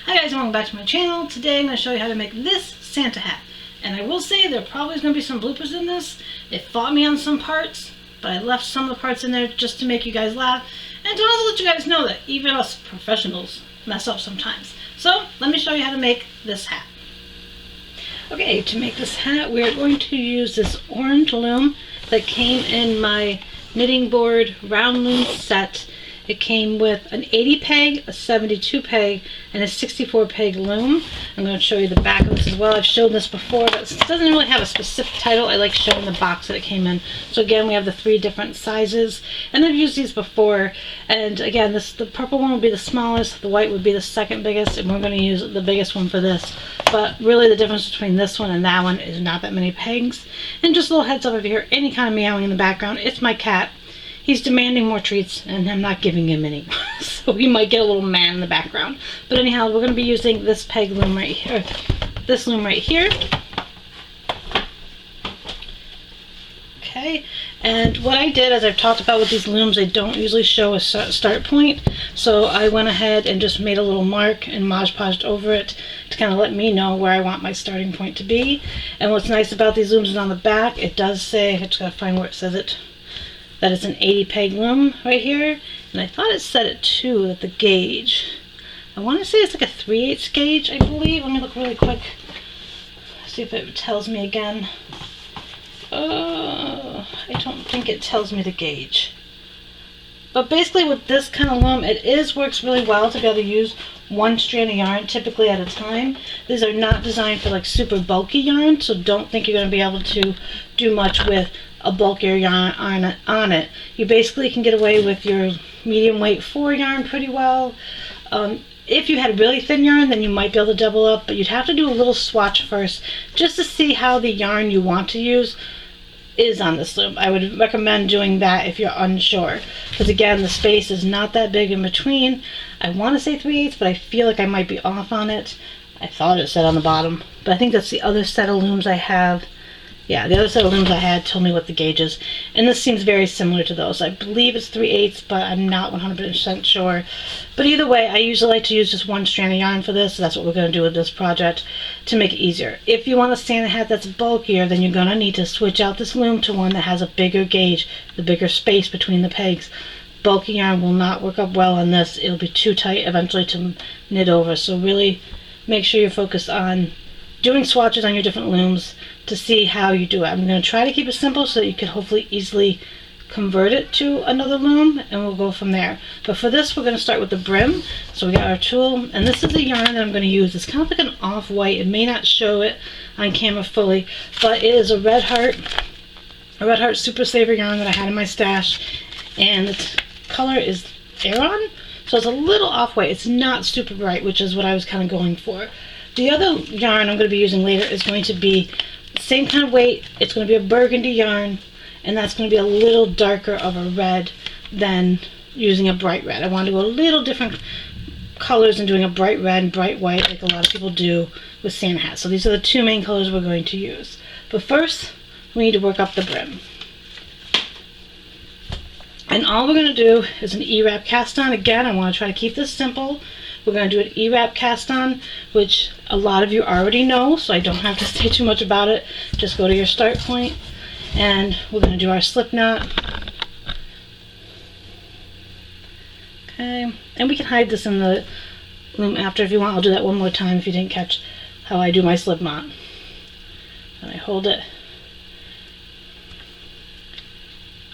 Hi guys, and welcome back to my channel. Today I'm going to show you how to make this Santa hat. And I will say there probably is going to be some bloopers in this. It fought me on some parts, but I left some of the parts in there just to make you guys laugh and to also let you guys know that even us professionals mess up sometimes. So let me show you how to make this hat. Okay, to make this hat we're going to use this orange loom that came in my knitting board round loom set. It came with an 80 peg, a 72 peg, and a 64 peg loom. I'm going to show you the back of this as well. I've shown this before, but it doesn't really have a specific title. I like showing the box that it came in. So again, we have the 3 different sizes, and I've used these before. And again, the purple one would be the smallest, the white would be the second biggest, and we're going to use the biggest one for this. But really the difference between this one and that one is not that many pegs. And just a little heads up, if you hear any kind of meowing in the background, it's my cat. He's demanding more treats, and I'm not giving him any. So he might get a little mad in the background. But anyhow, we're going to be using this peg loom right here. This loom right here. Okay, and what I did, as I've talked about with these looms, they don't usually show a start point. So I went ahead and just made a little mark and Mod Podged over it to kind of let me know where I want my starting point to be. And what's nice about these looms is on the back, it does say, I just got to find where it says it, that it's an 80 peg loom right here, and I thought it said it too at the gauge. I want to say it's like a 3/8 gauge, I believe. Let me look really quick, see if it tells me again. I don't think it tells me the gauge. But basically with this kind of loom, it works really well to be able to use one strand of yarn typically at a time. These are not designed for like super bulky yarn, so don't think you're going to be able to do much with a bulkier yarn on it. You basically can get away with your medium weight 4 yarn pretty well. If you had really thin yarn, then you might be able to double up, but you'd have to do a little swatch first just to see how the yarn you want to use is on this loom. I would recommend doing that if you're unsure, because again, the space is not that big in between. I want to say 3/8, but I feel like I might be off on it. I thought it said on the bottom, but I think that's the other set of looms I have. Yeah, the other set of looms I had told me what the gauge is, and this seems very similar to those. I believe it's 3/8, but I'm not 100% sure. But either way, I usually like to use just one strand of yarn for this, so that's what we're going to do with this project to make it easier. If you want a Santa hat that's bulkier, then you're going to need to switch out this loom to one that has a bigger gauge, the bigger space between the pegs. Bulky yarn will not work up well on this. It'll be too tight eventually to knit over, so really make sure you're focused on doing swatches on your different looms to see how you do it. I'm going to try to keep it simple so that you can hopefully easily convert it to another loom, and we'll go from there. But for this, we're going to start with the brim. So we got our tool, and this is the yarn that I'm going to use. It's kind of like an off-white. It may not show it on camera fully, but it is a Red Heart Super Saver yarn that I had in my stash, and the color is Aeron, so it's a little off-white. It's not super bright, which is what I was kind of going for. The other yarn I'm going to be using later is going to be the same kind of weight. It's going to be a burgundy yarn, and that's going to be a little darker of a red than using a bright red. I want to go a little different colors than doing a bright red and bright white like a lot of people do with Santa hats. So these are the 2 main colors we're going to use. But first, we need to work up the brim. And all we're going to do is an E-wrap cast on. Again, I want to try to keep this simple. We're going to do an E-wrap cast on, which a lot of you already know, so I don't have to say too much about it. Just go to your start point, and we're going to do our slip knot. Okay, and we can hide this in the loom after if you want. I'll do that one more time if you didn't catch how I do my slip knot. And I hold it.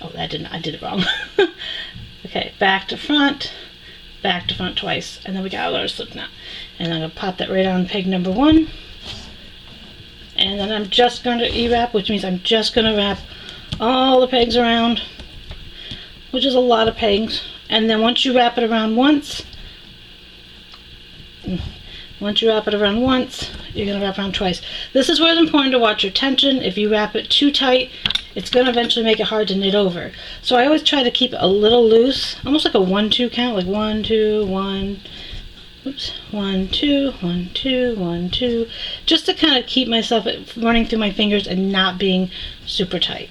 Oh, I did it wrong. Okay, back to front twice, and then we got our slip knot. And I'm going to pop that right on peg number 1. And then I'm just going to E-wrap, which means I'm just going to wrap all the pegs around, which is a lot of pegs. And then once you wrap it around once, you're going to wrap around twice. This is where it's important to watch your tension. If you wrap it too tight, it's going to eventually make it hard to knit over. So I always try to keep it a little loose, almost like a 1-2 count, like 1, 2, 1, oops, 1, 2, 1, 2, 1, 2, just to kind of keep myself running through my fingers and not being super tight.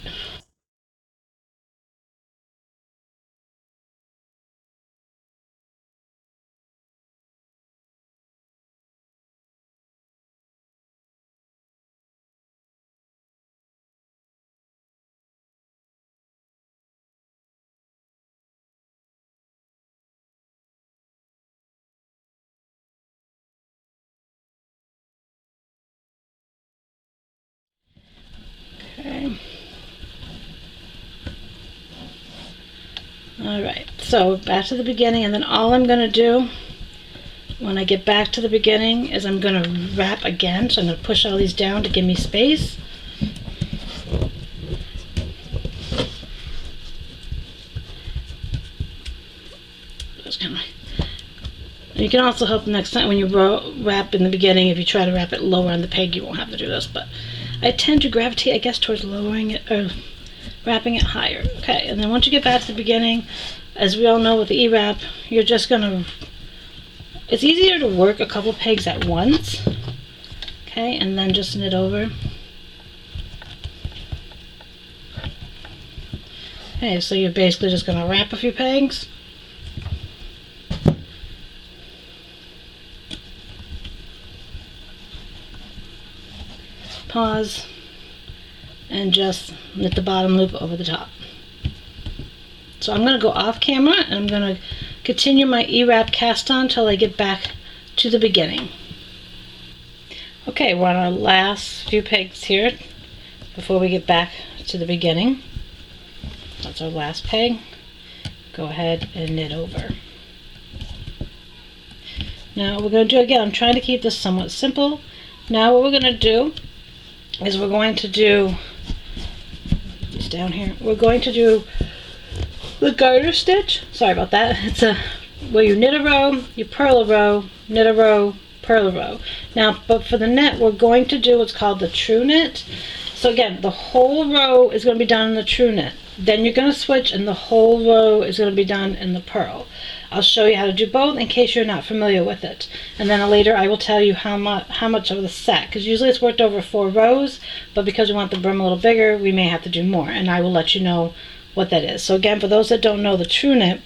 Alright, so back to the beginning, and then all I'm going to do when I get back to the beginning is I'm going to wrap again. So I'm going to push all these down to give me space. Just kind of. You can also help next time when you wrap in the beginning. If you try to wrap it lower on the peg, you won't have to do this, but I tend to gravitate, I guess, towards lowering it or wrapping it higher. Okay, and then once you get back to the beginning, as we all know with the E-wrap, you're just gonna, it's easier to work a couple pegs at once. Okay, and then just knit over. Okay, so you're basically just gonna wrap a few pegs. Pause, and just knit the bottom loop over the top. So I'm going to go off camera and I'm going to continue my E-wrap cast on until I get back to the beginning. Okay, we're on our last few pegs here before we get back to the beginning. That's our last peg. Go ahead and knit over. Now what we're going to do, again, I'm trying to keep this somewhat simple. Now what we're going to do is we're going to do these down here. We're going to do the garter stitch. Sorry about that. It's a where you knit a row, you purl a row, knit a row, purl a row. Now, but for the knit, we're going to do what's called the true knit. So again, the whole row is going to be done in the true knit. Then you're going to switch, and the whole row is going to be done in the purl. I'll show you how to do both in case you're not familiar with it. And then later I will tell you how much of the set, because usually it's worked over 4 rows, but because we want the brim a little bigger, we may have to do more, and I will let you know what that is. So again, for those that don't know the true knit,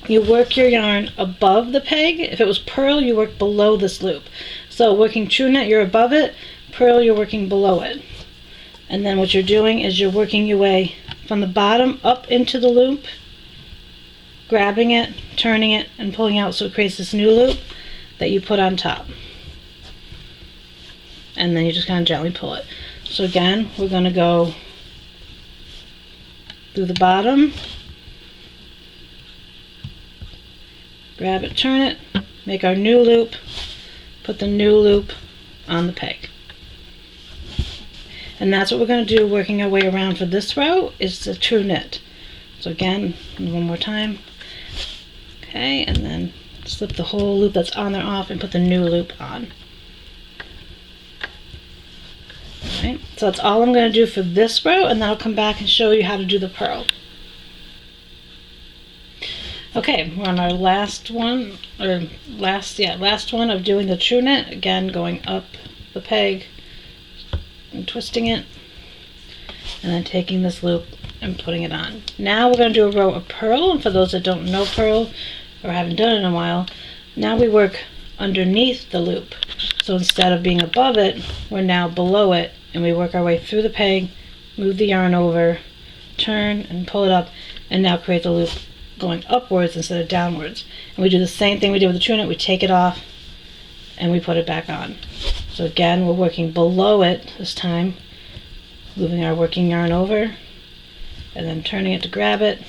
you work your yarn above the peg. If it was purl, you work below this loop. So working true knit, you're above it. Purl, you're working below it. And then what you're doing is you're working your way from the bottom up into the loop, grabbing it, turning it, and pulling out so it creates this new loop that you put on top. And then you just kind of gently pull it. So again, we're going to go through the bottom, grab it, turn it, make our new loop, put the new loop on the peg. And that's what we're going to do working our way around for this row is the true knit. So again, one more time. Okay, and then slip the whole loop that's on there off and put the new loop on. Alright, so that's all I'm going to do for this row, and then I'll come back and show you how to do the purl. Okay, we're on our last one, or last one of doing the true knit. Again, going up the peg and twisting it, and then taking this loop and putting it on. Now we're going to do a row of purl, and for those that don't know purl or haven't done it in a while, now we work underneath the loop. So instead of being above it, we're now below it, and we work our way through the peg, move the yarn over, turn and pull it up, and now create the loop going upwards instead of downwards. And we do the same thing we did with the true knit. We take it off and we put it back on. So again, we're working below it this time, moving our working yarn over, and then turning it to grab it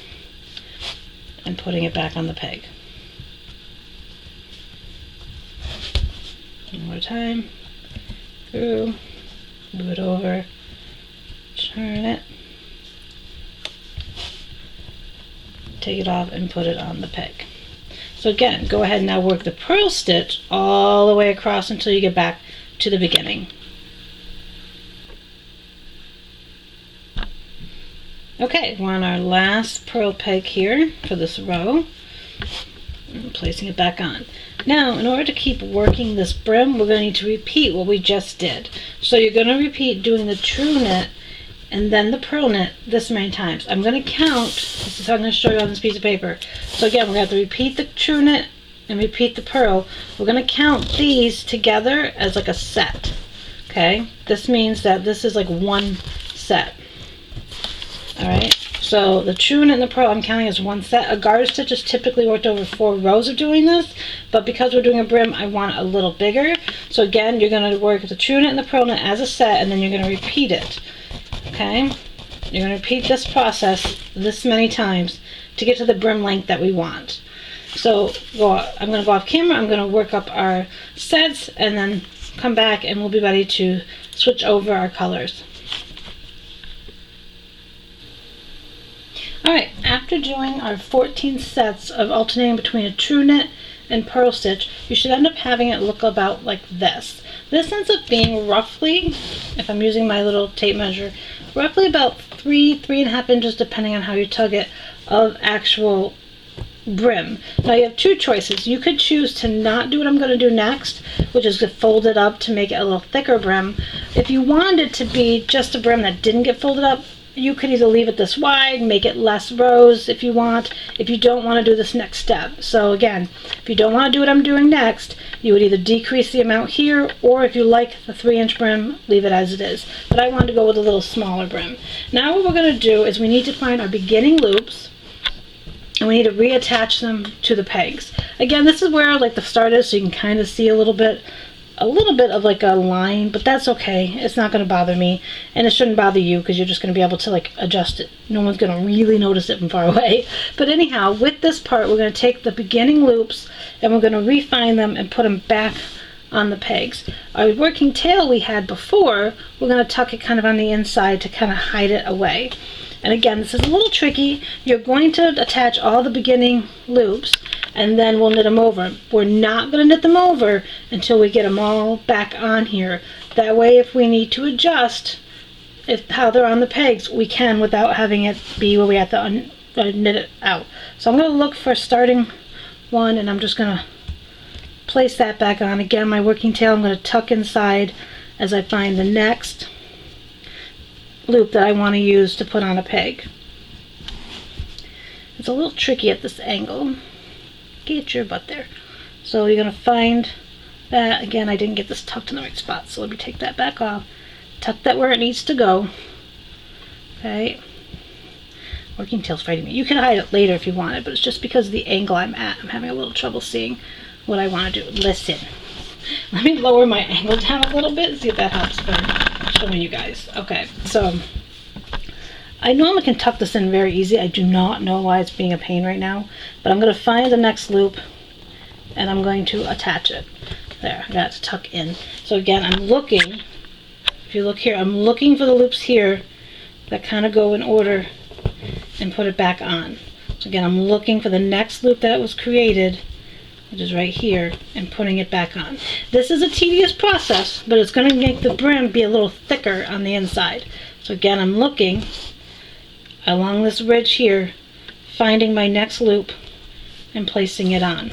and putting it back on the peg. One more time. Through, move it over, turn it, take it off and put it on the peg. So again, go ahead and now work the purl stitch all the way across until you get back to the beginning. Okay, we're on our last purl peg here for this row. I'm placing it back on. Now, in order to keep working this brim, we're going to need to repeat what we just did. So you're going to repeat doing the true knit and then the purl knit this many times. I'm going to count. This is how I'm going to show you on this piece of paper. So again, we're going to have to repeat the true knit and repeat the purl. We're going to count these together as like a set. Okay? This means that this is like one set. Alright? So the true knit and the purl I'm counting as one set. A garter stitch is typically worked over 4 rows of doing this, but because we're doing a brim, I want it a little bigger. So again, you're going to work the true knit and the purl knit as a set, and then you're going to repeat it. Okay? You're going to repeat this process this many times to get to the brim length that we want. So I'm going to go off camera, I'm going to work up our sets, and then come back and we'll be ready to switch over our colors. Alright, after doing our 14 sets of alternating between a true knit and purl stitch, you should end up having it look about like this. This ends up being roughly, if I'm using my little tape measure, roughly about 3.5 inches, depending on how you tug it, of actual brim. Now you have two choices. You could choose to not do what I'm going to do next, which is to fold it up to make it a little thicker brim. If you wanted it to be just a brim that didn't get folded up, you could either leave it this wide, make it less rows if you want, if you don't want to do this next step. So again, if you don't want to do what I'm doing next, you would either decrease the amount here, or if you like the 3-inch brim, leave it as it is. But I wanted to go with a little smaller brim. Now what we're going to do is we need to find our beginning loops, and we need to reattach them to the pegs. Again, this is where like the start is, so you can kind of see a little bit of like a line, but that's okay. It's not going to bother me, and it shouldn't bother you because you're just going to be able to like adjust it. No one's going to really notice it from far away. But anyhow, with this part, we're going to take the beginning loops and we're going to refine them and put them back on the pegs. Our working tail we had before, we're going to tuck it kind of on the inside to kind of hide it away. And again, this is a little tricky. You're going to attach all the beginning loops and then we'll knit them over. We're not going to knit them over until we get them all back on here. That way, if we need to adjust how they're on the pegs, we can without having it be where we have to knit it out. So I'm going to look for starting one, and I'm just going to place that back on. Again, my working tail I'm going to tuck inside as I find the next loop that I want to use to put on a peg. It's a little tricky at this angle. Get your butt there. So you're going to find that. Again, I didn't get this tucked in the right spot, so let me take that back off. Tuck that where it needs to go. Okay. Working tail's fighting me. You can hide it later if you want it, but it's just because of the angle I'm at. I'm having a little trouble seeing what I want to do. Listen. Let me lower my angle down a little bit and see if that helps for showing you guys. Okay, so I normally can tuck this in very easy. I do not know why it's being a pain right now, but I'm going to find the next loop and I'm going to attach it. There, I got it to tuck in. So again, I'm looking, if you look here, I'm looking for the loops here that kind of go in order and put it back on. So again, I'm looking for the next loop that was created, which is right here, and putting it back on. This is a tedious process, but it's going to make the brim be a little thicker on the inside. So again, I'm looking along this ridge here, finding my next loop and placing it on.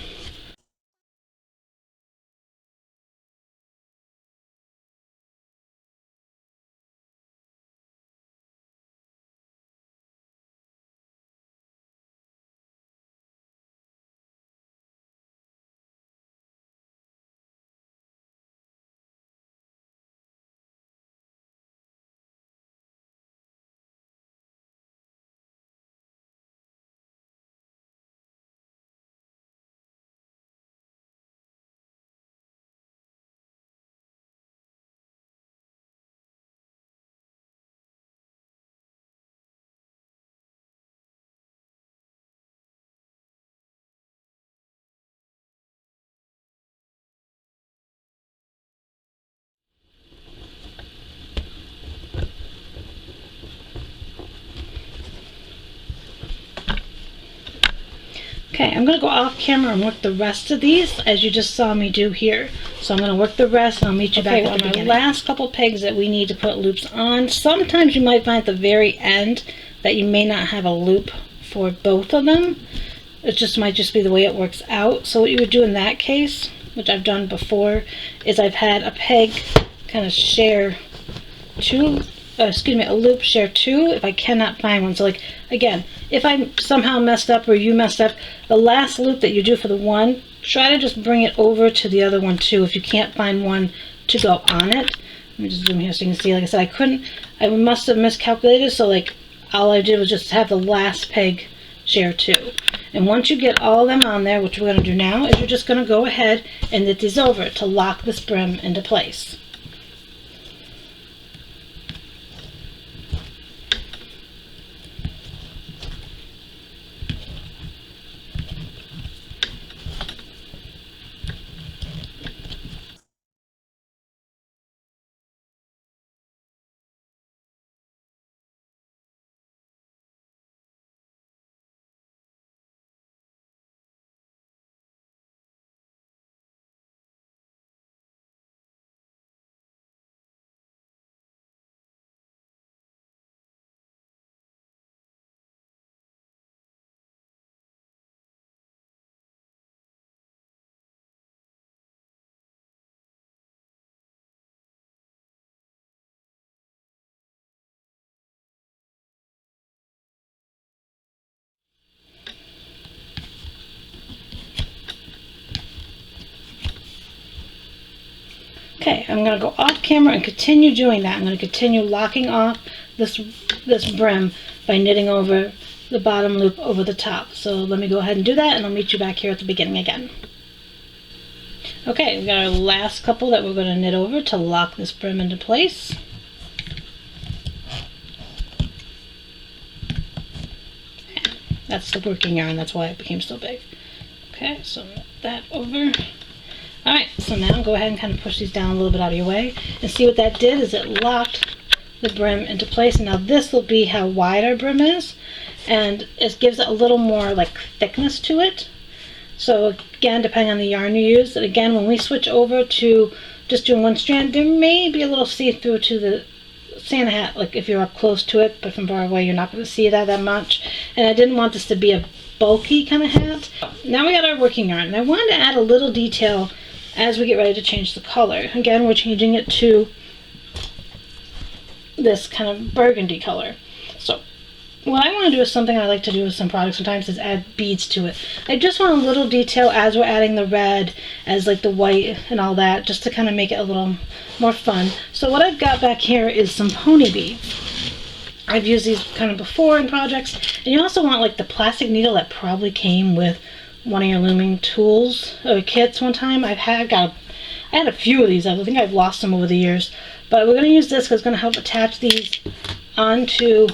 Okay, I'm going to go off camera and work the rest of these as you just saw me do here. So I'm going to work the rest and I'll meet you back at the beginning. Last couple pegs that we need to put loops on. Sometimes you might find at the very end that you may not have a loop for both of them. It just might just be the way it works out. So what you would do in that case, which I've done before, is I've had a peg kind of share a loop share two if I cannot find one. So like, again, if I somehow messed up or you messed up, the last loop that you do for the one, try to just bring it over to the other one too if you can't find one to go on it. Let me just zoom here so you can see. Like I said, I must have miscalculated, so like all I did was just have the last peg share two. And once you get all of them on there, which we're going to do now, is you're just going to go ahead and knit these over to lock this brim into place. Okay, I'm going to go off camera and continue doing that. I'm going to continue locking off this brim by knitting over the bottom loop over the top. So let me go ahead and do that, and I'll meet you back here at the beginning again. Okay, we've got our last couple that we're going to knit over to lock this brim into place. That's the working yarn, that's why it became so big. Okay, so knit that over. Alright, so now go ahead and kind of push these down a little bit out of your way. And see what that did is it locked the brim into place. And now this will be how wide our brim is. And it gives it a little more like thickness to it. So again, depending on the yarn you use. And again, when we switch over to just doing one strand, there may be a little see-through to the Santa hat, like if you're up close to it, but from far away you're not going to see that much. And I didn't want this to be a bulky kind of hat. Now we got our working yarn. And I wanted to add a little detail as we get ready to change the color. Again, we're changing it to this kind of burgundy color. So what I want to do is something I like to do with some products sometimes is add beads to it. I just want a little detail as we're adding the red, as like the white and all that, just to kind of make it a little more fun. So what I've got back here is some pony beads. I've used these kind of before in projects. And you also want like the plastic needle that probably came with one of your looming tools or kits one time. I had a few of these. I think I've lost them over the years, but we're going to use this because it's going to help attach these onto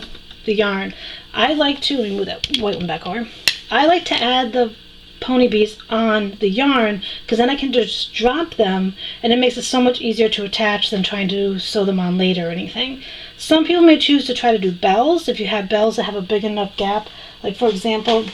the yarn. I like to, let me move that white one back over. I like to add the pony beads on the yarn because then I can just drop them and it makes it so much easier to attach than trying to sew them on later or anything. Some people may choose to try to do bells if you have bells that have a big enough gap. Like for example,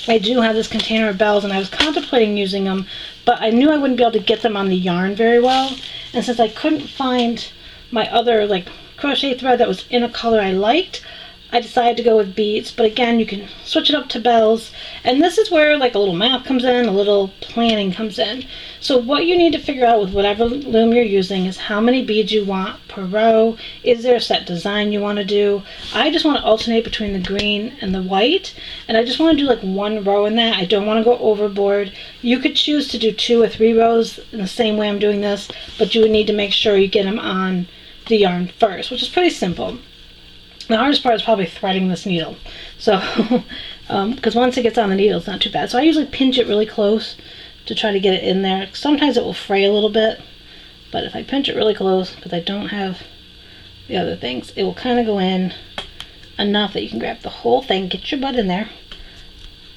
I do have this container of bells and I was contemplating using them, but I knew I wouldn't be able to get them on the yarn very well. And since I couldn't find my other like crochet thread that was in a color I liked, I decided to go with beads. But again, you can switch it up to bells. And this is where like a little math comes in, a little planning comes in. So what you need to figure out with whatever loom you're using is how many beads you want per row. Is there a set design you want to do? I just want to alternate between the green and the white. And I just want to do like one row in that. I don't want to go overboard. You could choose to do 2 or 3 rows in the same way I'm doing this, but you would need to make sure you get them on the yarn first, which is pretty simple. The hardest part is probably threading this needle. So, because once it gets on the needle, it's not too bad. So I usually pinch it really close to try to get it in there. Sometimes it will fray a little bit, but if I pinch it really close, because I don't have the other things, it will kind of go in enough that you can grab the whole thing, get your butt in there.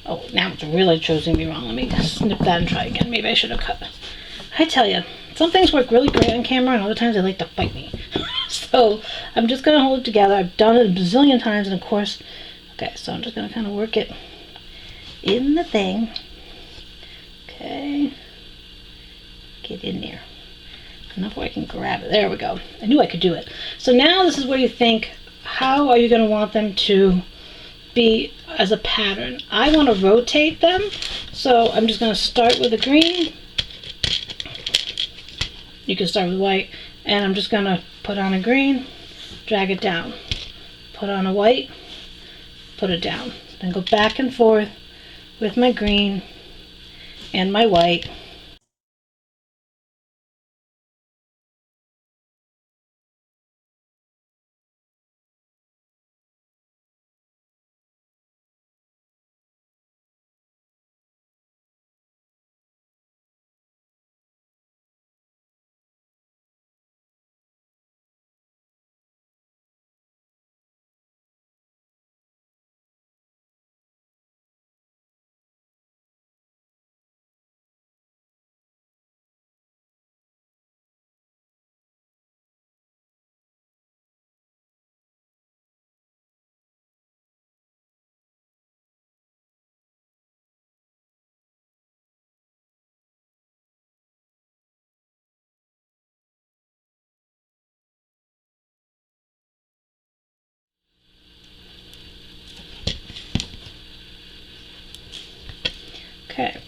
Oh, now it's really choosing me wrong. Let me snip that and try again. Maybe I should have cut. I tell you, some things work really great on camera, and other times they like to fight me. So I'm just going to hold it together. I've done it a bazillion times, and of course, okay, so I'm just going to kind of work it in the thing. Okay, get in there. Enough where I can grab it. There we go. I knew I could do it. So now this is where you think, how are you going to want them to be as a pattern? I want to rotate them, so I'm just going to start with the green. You can start with white, and I'm just going to put on a green, drag it down, put on a white, put it down, then go back and forth with my green and my white. Okay,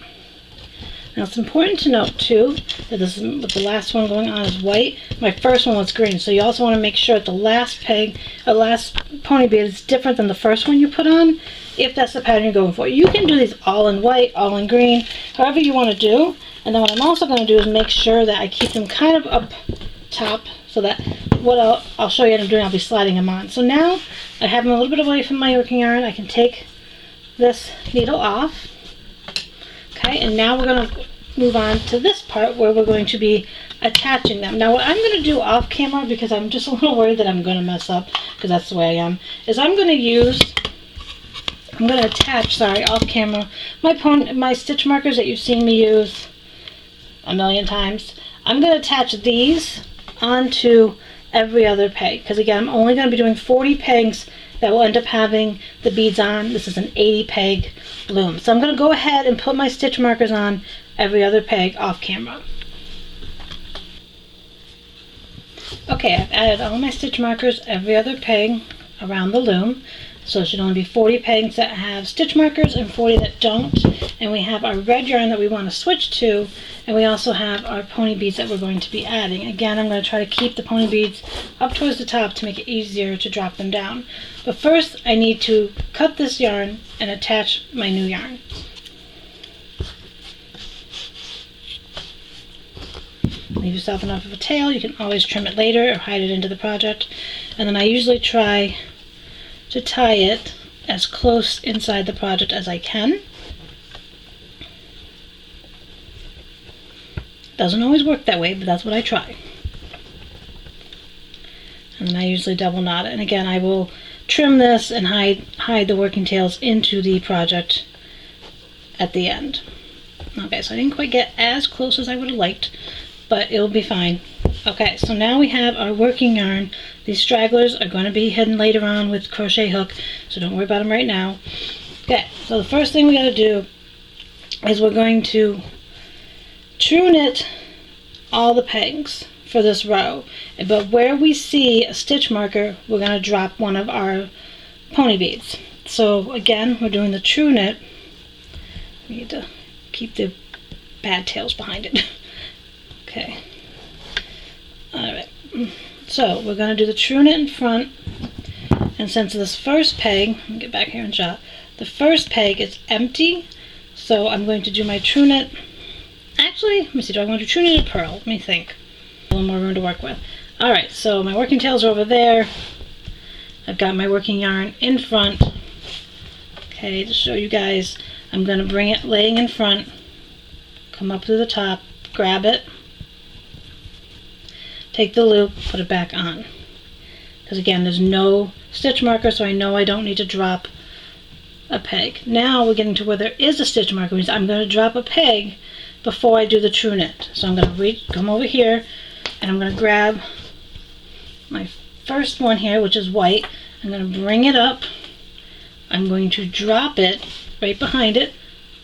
Now it's important to note too that this is with the last one going on is white. My first one was green, so you also want to make sure that the last peg or last pony bead is different than the first one you put on, if that's the pattern you're going for. You can do these all in white, all in green, however you want to do. And then what I'm also going to do is make sure that I keep them kind of up top, so that what I'll show you what I'm doing, I'll be sliding them on. So now I have them a little bit away from my working yarn. I can take this needle off. Okay, and now we're going to move on to this part where we're going to be attaching them. Now what I'm going to do off camera, because I'm just a little worried that I'm going to mess up, because that's the way I am, is I'm going to attach, off camera, my stitch markers that you've seen me use a million times. I'm going to attach these onto every other peg, because again, I'm only going to be doing 40 pegs that will end up having the beads on. This is an 80 peg loom. So I'm going to go ahead and put my stitch markers on every other peg off camera. Okay, I've added all my stitch markers every other peg around the loom. So it should only be 40 pegs that have stitch markers and 40 that don't. And we have our red yarn that we want to switch to, and we also have our pony beads that we're going to be adding. Again, I'm going to try to keep the pony beads up towards the top to make it easier to drop them down. But first, I need to cut this yarn and attach my new yarn. Leave yourself enough of a tail. You can always trim it later or hide it into the project. And then I usually try to tie it as close inside the project as I can. Doesn't always work that way, but that's what I try. And then I usually double knot it. And again, I will trim this and hide the working tails into the project at the end. Okay, so I didn't quite get as close as I would have liked, but it'll be fine. Okay, so now we have our working yarn. These stragglers are going to be hidden later on with crochet hook, so don't worry about them right now. Okay, so the first thing we got to do is we're going to true knit all the pegs for this row, but where we see a stitch marker, we're going to drop one of our pony beads. So again, we're doing the true knit. We need to keep the bad tails behind it. Okay. Alright, so we're going to do the true knit in front, and since this first peg, let me get back here and shot, the first peg is empty, so I'm going to do my true knit. Actually, let me see, do I want to true knit a purl? Let me think. A little more room to work with. Alright, so my working tails are over there. I've got my working yarn in front. Okay, to show you guys, I'm going to bring it laying in front, come up to the top, grab it, take the loop, put it back on. Because again, there's no stitch marker, so I know I don't need to drop a peg. Now we're getting to where there is a stitch marker, which means I'm going to drop a peg before I do the true knit. So I'm going to come over here, and I'm going to grab my first one here, which is white. I'm going to bring it up. I'm going to drop it right behind it,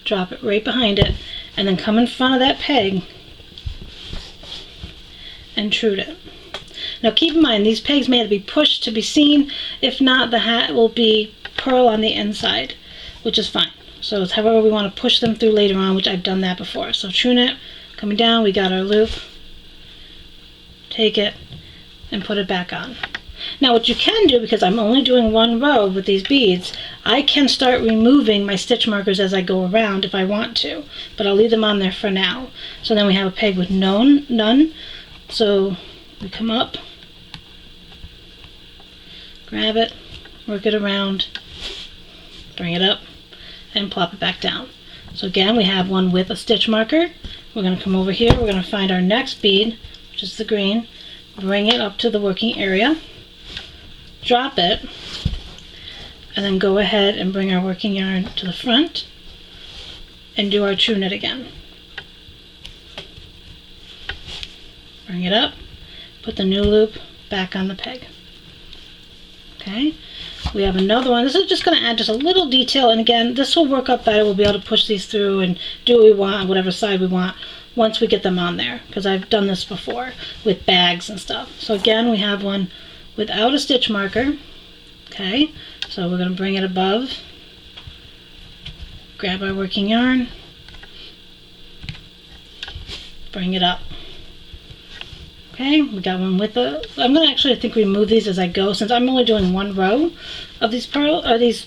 drop it right behind it, and then come in front of that peg and true it. Now keep in mind, these pegs may have to be pushed to be seen. If not, the hat will be purl on the inside, which is fine. So it's however we want to push them through later on, which I've done that before. So true knit, coming down, we got our loop, take it and put it back on. Now what you can do, because I'm only doing one row with these beads, I can start removing my stitch markers as I go around if I want to, but I'll leave them on there for now. So then we have a peg with none. So we come up, grab it, work it around, bring it up, and plop it back down. So again, we have one with a stitch marker. We're going to come over here, we're going to find our next bead, which is the green, bring it up to the working area, drop it, and then go ahead and bring our working yarn to the front and do our true knit again. Bring it up, put the new loop back on the peg. Okay, we have another one. This is just going to add just a little detail, and again, this will work up better. We'll be able to push these through and do what we want on whatever side we want once we get them on there, because I've done this before with bags and stuff. So again, we have one without a stitch marker. Okay, so we're going to bring it above, grab our working yarn, bring it up. Okay, we got one with the, I'm gonna actually, I think, remove these as I go, since I'm only doing one row of these these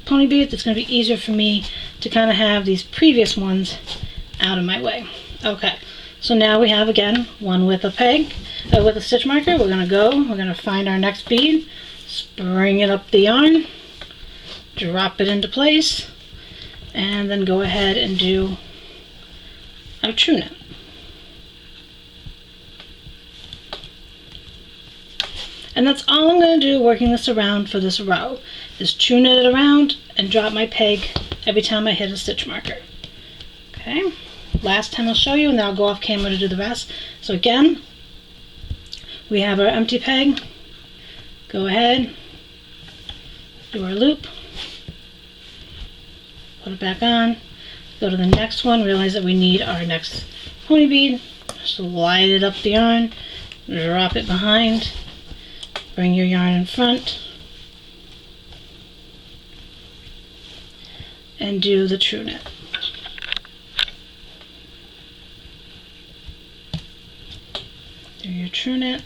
pony beads. It's gonna be easier for me to kind of have these previous ones out of my way. Okay, so now we have, again, one with a peg, with a stitch marker. We're gonna find our next bead, spring it up the yarn, drop it into place, and then go ahead and do our true knit. And that's all I'm going to do working this around for this row, is true knit it around and drop my peg every time I hit a stitch marker. Okay, last time I'll show you, and then I'll go off camera to do the rest. So again, we have our empty peg. Go ahead, do our loop, put it back on, go to the next one, realize that we need our next pony bead, slide it up the yarn, drop it behind, bring your yarn in front, and do the true knit. Do your true knit,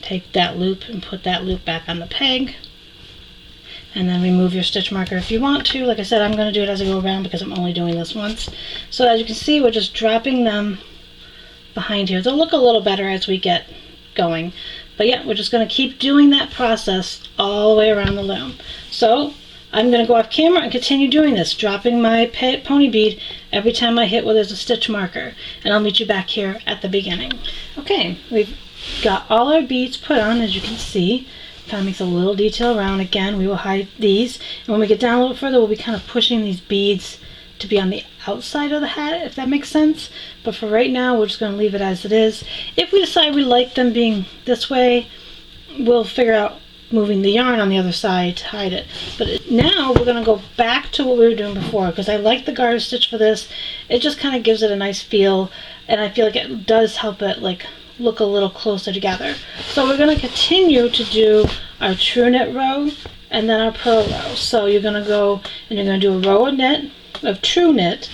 take that loop and put that loop back on the peg, and then remove your stitch marker if you want to. Like I said, I'm going to do it as I go around because I'm only doing this once. So as you can see, we're just dropping them behind here. They'll look a little better as we get going. But yeah, we're just going to keep doing that process all the way around the loom. So I'm going to go off camera and continue doing this, dropping my pony bead every time I hit where there's a stitch marker. And I'll meet you back here at the beginning. Okay, we've got all our beads put on, as you can see. Kind of makes a little detail around. Again, we will hide these. And when we get down a little further, we'll be kind of pushing these beads to be on the outside of the hat, if that makes sense. But for right now, we're just going to leave it as it is. If we decide we like them being this way, we'll figure out moving the yarn on the other side to hide it. But now we're going to go back to what we were doing before, because I like the garter stitch for this. It just kind of gives it a nice feel, and I feel like it does help it like look a little closer together. So we're going to continue to do our true knit row and then our purl row. So you're going to go and you're going to do a row of knit, of true knit,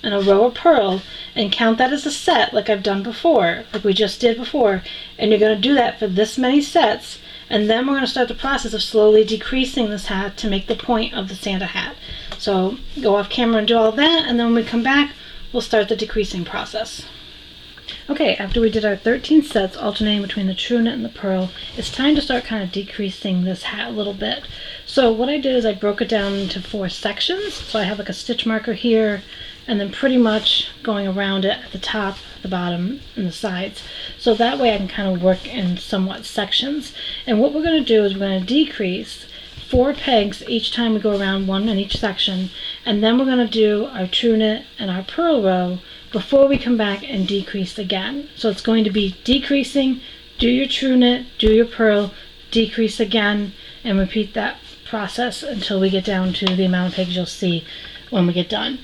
and a row of purl, and count that as a set like I've done before, like we just did before. And you're going to do that for this many sets, and then we're going to start the process of slowly decreasing this hat to make the point of the Santa hat. So go off camera and do all that, and then when we come back, we'll start the decreasing process. Okay, after we did our 13 sets alternating between the true knit and the purl, it's time to start kind of decreasing this hat a little bit. So what I did is I broke it down into 4 sections. So I have like a stitch marker here, and then pretty much going around it at the top, the bottom, and the sides. So that way I can kind of work in somewhat sections. And what we're going to do is we're going to decrease 4 pegs each time we go around, 1 in each section, and then we're going to do our true knit and our purl row before we come back and decrease again. So it's going to be decreasing, do your true knit, do your purl, decrease again, and repeat that process until we get down to the amount of pegs you'll see when we get done.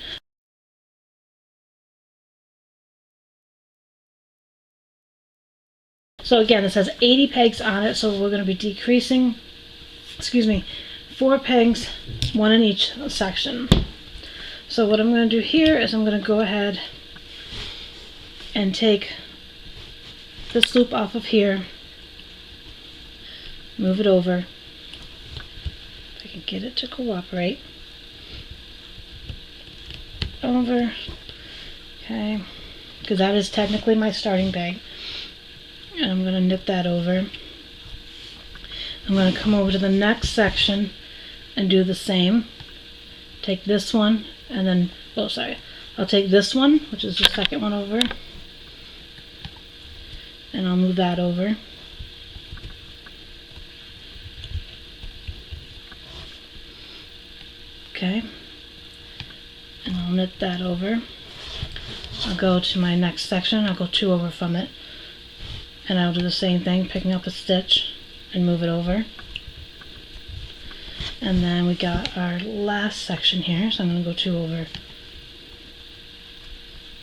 So again, this has 80 pegs on it, so we're going to be decreasing, 4 pegs, 1 in each section. So what I'm going to do here is I'm going to go ahead and take this loop off of here, move it over, if I can get it to cooperate, over, okay, because that is technically my starting peg. And I'm going to knit that over. I'm going to come over to the next section and do the same. Take this one and then, I'll take this one, which is the second one over, and I'll move that over. Okay. And I'll knit that over. I'll go to my next section, I'll go 2 over from it. And I'll do the same thing, picking up a stitch and move it over. And then we got our last section here, so I'm going to go 2 over,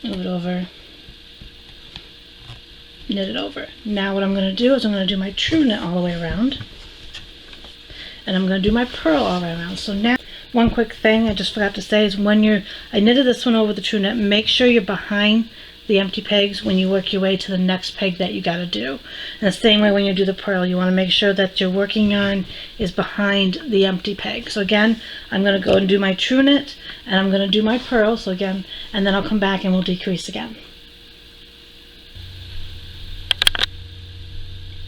move it over, knit it over. Now what I'm going to do is I'm going to do my true knit all the way around, and I'm going to do my purl all the way around. So now, one quick thing I just forgot to say is I knitted this one over the true knit, make sure you're behind the empty pegs when you work your way to the next peg that you got to do. And the same way when you do the purl, you want to make sure that your working yarn is behind the empty peg. So again, I'm going to go and do my true knit, and I'm going to do my purl. So again, and then I'll come back and we'll decrease again.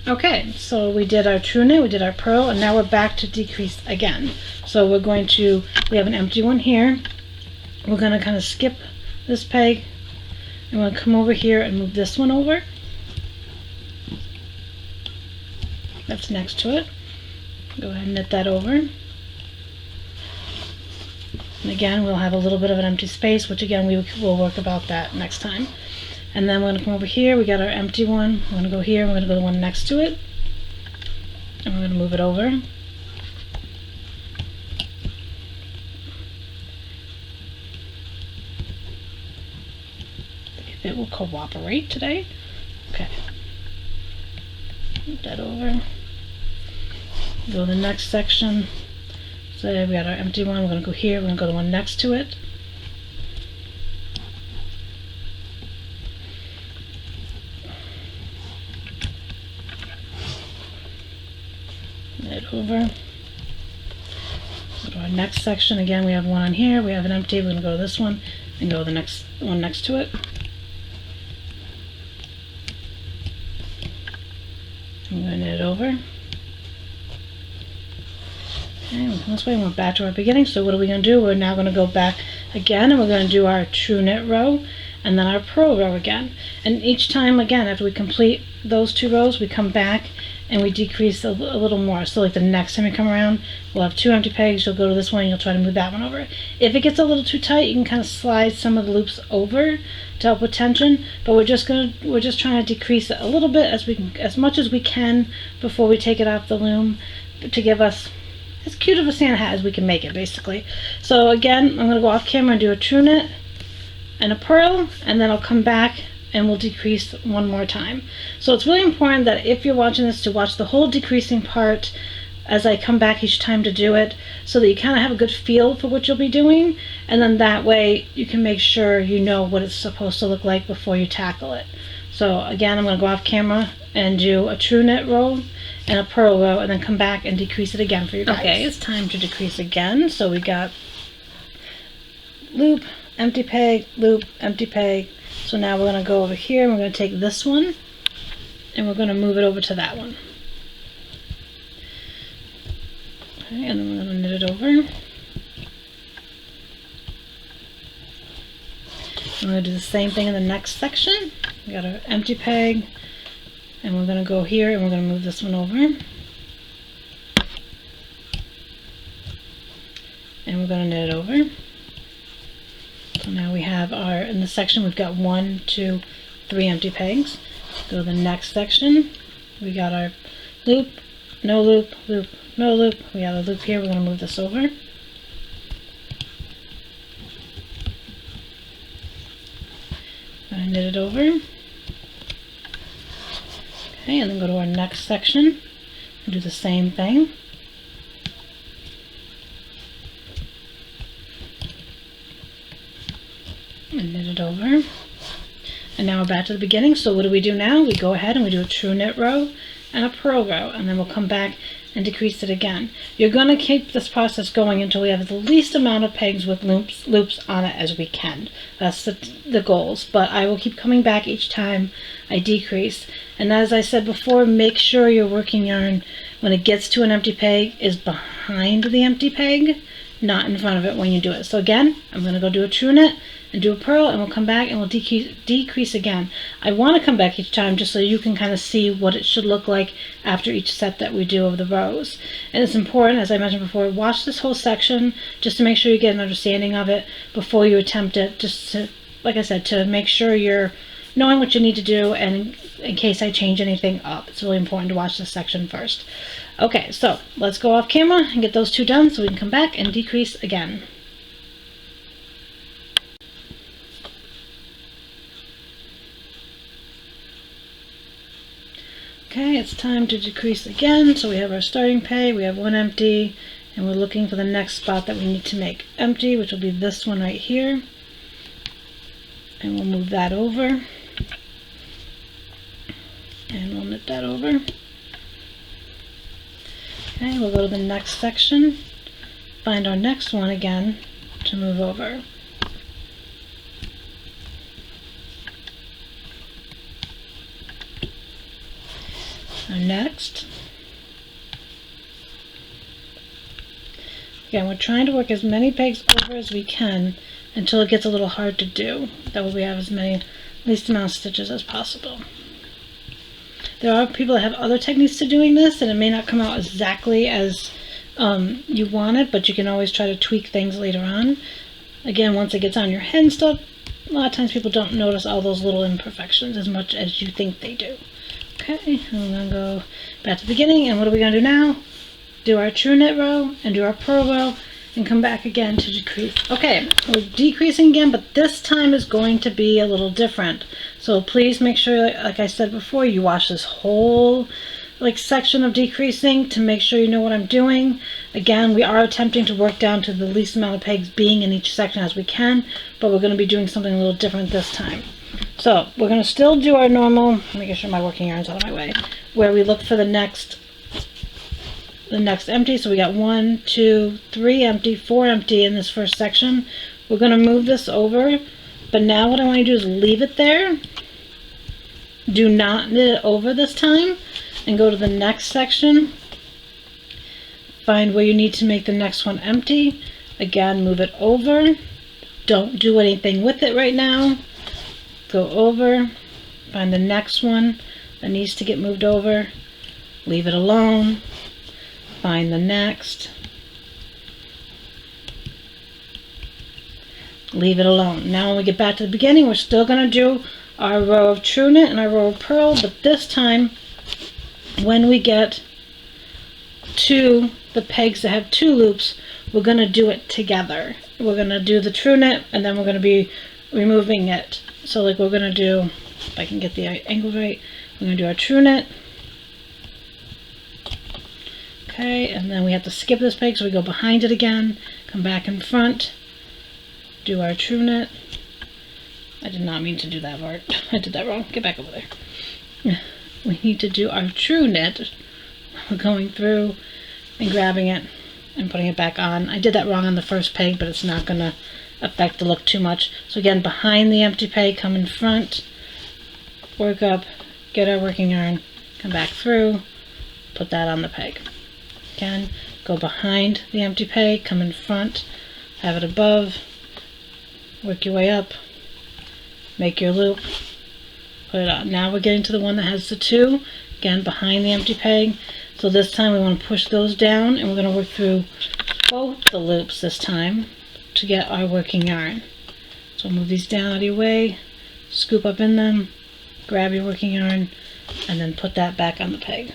Okay, so we did our true knit, we did our purl, and now we're back to decrease again. So we're going to, we have an empty one here. We're going to kind of skip this peg, and we're going to come over here and move this one over. That's next to it. Go ahead and knit that over. And again, we'll have a little bit of an empty space, which again, we will work about that next time. And then we're going to come over here, we got our empty one, we're going to go here, we're going to go to the one next to it, and we're going to move it over. If it will cooperate today. Okay. Move that over. Go to the next section. So we got our empty one, we're going to go here, we're going to go to the one next to it. Knit over. Go to our next section. Again, we have one on here, we have an empty, we're going to go to this one and go to the next one next to it. I'm going to knit it over. Okay, this way we went back to our beginning. So what are we going to do? We're now going to go back again, and we're going to do our true knit row and then our purl row again. And each time, again, after we complete those 2 rows, we come back and we decrease a little more. So like the next time you come around, we'll have 2 empty pegs, you'll go to this one, and you'll try to move that one over. If it gets a little too tight, you can kind of slide some of the loops over to help with tension, but we're just trying to decrease it a little bit as much as we can before we take it off the loom, to give us as cute of a Santa hat as we can make it, basically. So again, I'm going to go off camera and do a true knit and a purl, and then I'll come back and we'll decrease one more time. So it's really important that if you're watching this, to watch the whole decreasing part as I come back each time to do it, so that you kind of have a good feel for what you'll be doing, and then that way you can make sure you know what it's supposed to look like before you tackle it. So again, I'm going to go off camera and do a true knit row and a purl row, and then come back and decrease it again for you guys. Okay, it's time to decrease again. So we got loop, empty peg, loop, empty peg. So now we're going to go over here, and we're going to take this one and we're going to move it over to that one. Okay, and then we're going to knit it over. We're going to do the same thing in the next section. We got our empty peg, and we're going to go here and we're going to move this one over. And we're going to knit it over. So now we have our, in this section we've got 1, 2, 3 empty pegs. Go to the next section. We got our loop, no loop, loop, no loop. We have a loop here, we're going to move this over. Knit it over. Okay, and then go to our next section and do the same thing. And knit it over. And now we're back to the beginning. So what do we do now? We go ahead and we do a true knit row and a purl row, and then we'll come back and decrease it again. You're going to keep this process going until we have the least amount of pegs with loops on it as we can. That's the goals, but I will keep coming back each time I decrease. And as I said before, make sure your working yarn, when it gets to an empty peg, is behind the empty peg, not in front of it when you do it. So again, I'm going to go do a true knit and do a purl, and we'll come back and we'll decrease again. I want to come back each time just so you can kind of see what it should look like after each set that we do of the rows. And it's important, as I mentioned before, watch this whole section just to make sure you get an understanding of it before you attempt it, just to, like I said, to make sure you're knowing what you need to do, and in case I change anything up, it's really important to watch this section first. Okay, so let's go off camera and get those 2 done so we can come back and decrease again. Okay, it's time to decrease again. So we have our starting peg, we have 1 empty, and we're looking for the next spot that we need to make empty, which will be this one right here. And we'll move that over. And we'll knit that over. Okay, we'll go to the next section, find our next one again to move over. Our next. Again, we're trying to work as many pegs over as we can until it gets a little hard to do. That way we have least amount of stitches as possible. There are people that have other techniques to doing this, and it may not come out exactly as you want it, but you can always try to tweak things later on. Again, once it gets on your head and stuff, a lot of times people don't notice all those little imperfections as much as you think they do. Okay, I'm going to go back to the beginning, and what are we going to do now? Do our true knit row and do our purl row and come back again to decrease. Okay, we're decreasing again, but this time is going to be a little different. So please make sure, like I said before, you watch this whole section of decreasing to make sure you know what I'm doing. Again, we are attempting to work down to the least amount of pegs being in each section as we can, but we're going to be doing something a little different this time. So we're going to still do our normal, making sure my working yarn's out of my way, where we look for the next empty. So we got 1, 2, 3 empty, 4 empty in this first section. We're going to move this over, but now what I want you to do is leave it there. Do not knit it over this time, and go to the next section. Find where you need to make the next one empty. Again, move it over. Don't do anything with it right now. Go over, find the next one that needs to get moved over, leave it alone, find the next, leave it alone. Now when we get back to the beginning, we're still going to do our row of true knit and our row of purl, but this time when we get to the pegs that have 2 loops, we're going to do it together. We're going to do the true knit, and then we're going to be removing it. So we're going to do, if I can get the angle right, we're going to do our true knit. Okay, and then we have to skip this peg, so we go behind it again, come back in front, do our true knit. I did not mean to do that part. I did that wrong. Get back over there. We need to do our true knit. We're going through and grabbing it and putting it back on. I did that wrong on the first peg, but it's not going to affect the look too much. So again, behind the empty peg, come in front, work up, get our working yarn, come back through, put that on the peg. Again, go behind the empty peg, come in front, have it above, work your way up, make your loop, put it on. Now we're getting to the one that has the 2, again behind the empty peg. So this time we want to push those down, and we're going to work through both the loops this time to get our working yarn. So move these down out of your way, scoop up in them, grab your working yarn, and then put that back on the peg.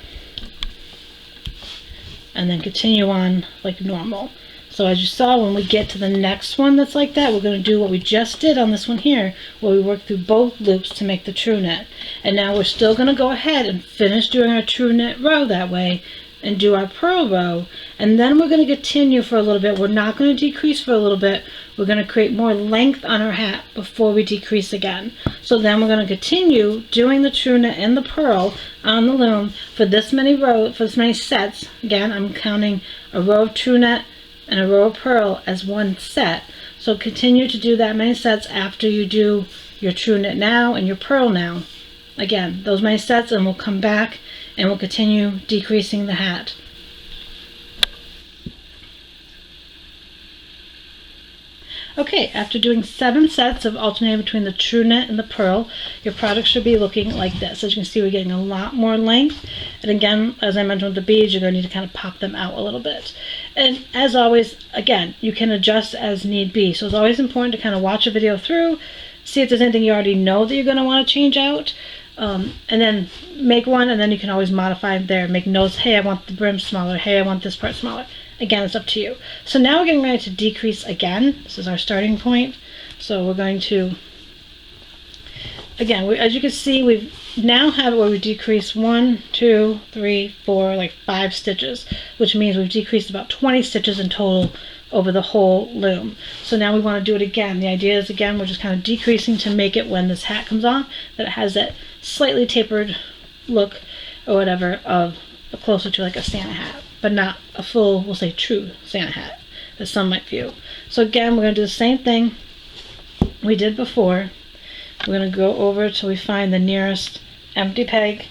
And then continue on like normal. So as you saw, when we get to the next one that's like that, we're going to do what we just did on this one here, where we work through both loops to make the true knit. And now we're still going to go ahead and finish doing our true knit row that way, and do our purl row, and then we're going to continue for a little bit. We're not going to decrease for a little bit. We're going to create more length on our hat before we decrease again. So then we're going to continue doing the true knit and the purl on the loom for this many sets. Again, I'm counting a row of true knit and a row of purl as one set. So continue to do that many sets after you do your true knit now and your purl now. Again, those many sets, and we'll come back and we'll continue decreasing the hat. Okay, after doing 7 sets of alternating between the true knit and the purl, your product should be looking like this. As you can see, we're getting a lot more length. And again, as I mentioned with the beads, you're going to need to kind of pop them out a little bit. And as always, again, you can adjust as need be. So it's always important to kind of watch a video through, see if there's anything you already know that you're going to want to change out. And then make one, and then you can always modify there. Make notes, hey, I want the brim smaller, hey, I want this part smaller. Again, it's up to you. So now we're getting ready to decrease again. This is our starting point. So we're going to, again, as you can see, we now have it where we decrease 1, 2, 3, 4, 5 stitches, which means we've decreased about 20 stitches in total over the whole loom. So now we want to do it again. The idea is, again, we're just kind of decreasing to make it, when this hat comes on, that it has that slightly tapered look or whatever of closer to like a Santa hat, but not a full, we'll say true Santa hat that some might view. So again, we're going to do the same thing we did before. We're going to go over till we find the nearest empty peg.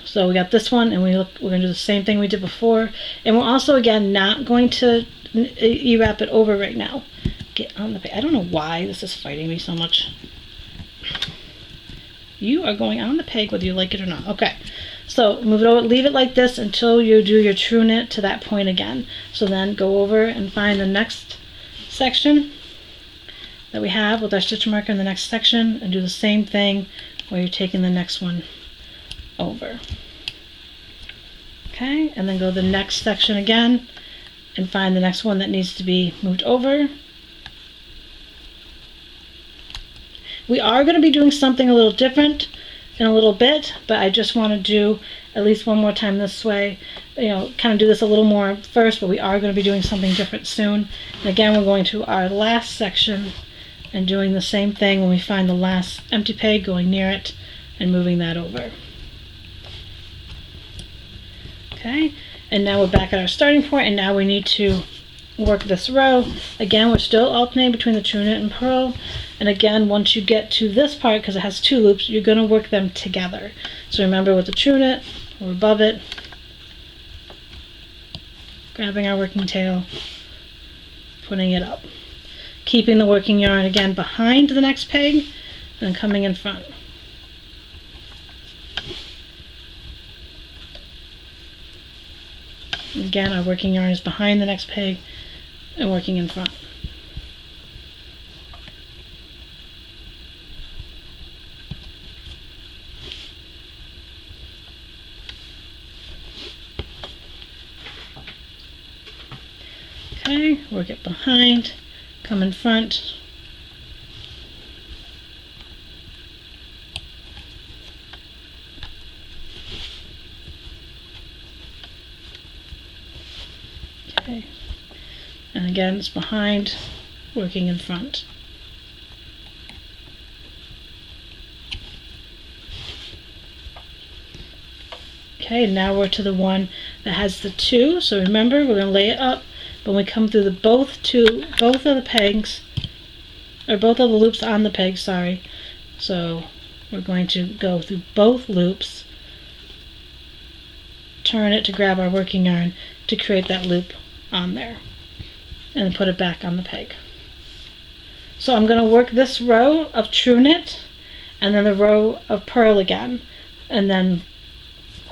So we got this one, and we're going to do the same thing we did before. And we're also, again, not going to E-wrap it over right now. Get on the peg. I don't know why this is fighting me so much. You are going on the peg whether you like it or not. Okay. So move it over, leave it like this until you do your true knit to that point again. So then go over and find the next section that we have with our stitch marker in the next section and do the same thing where you're taking the next one over. Okay, and then go to the next section again and find the next one that needs to be moved over. We are going to be doing something a little different in a little bit, but I just want to do at least one more time this way, you know, kind of do this a little more first, but we are going to be doing something different soon. And again, we're going to our last section and doing the same thing when we find the last empty peg, going near it and moving that over. Okay, and now we're back at our starting point, and now we need to work this row. Again, we're still alternating between the true knit and purl, and again, once you get to this part, because it has 2 loops, you're going to work them together. So remember, with the true knit, we're above it, grabbing our working tail, putting it up, keeping the working yarn again behind the next peg, and coming in front. Again, our working yarn is behind the next peg and working in front. Okay, work it behind, come in front. Okay, and again it's behind, working in front. Okay, now we're to the one that has the 2. So remember, we're going to lay it up, but when we come through the both of the pegs, or both of the loops on the peg, sorry. So we're going to go through both loops, turn it to grab our working yarn to create that loop on there, and then put it back on the peg. So I'm going to work this row of true knit and then the row of purl again, and then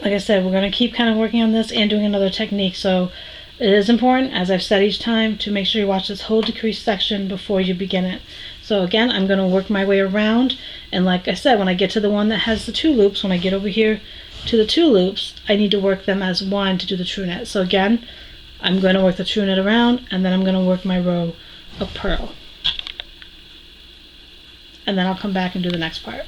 like I said, we're going to keep kind of working on this and doing another technique. So it is important, as I've said each time, to make sure you watch this whole decrease section before you begin it. So again, I'm going to work my way around, and like I said, when I get to the one that has the 2 loops, when I get over here to the 2 loops, I need to work them as one to do the true knit. So again, I'm going to work the true knit around, and then I'm going to work my row of purl. And then I'll come back and do the next part.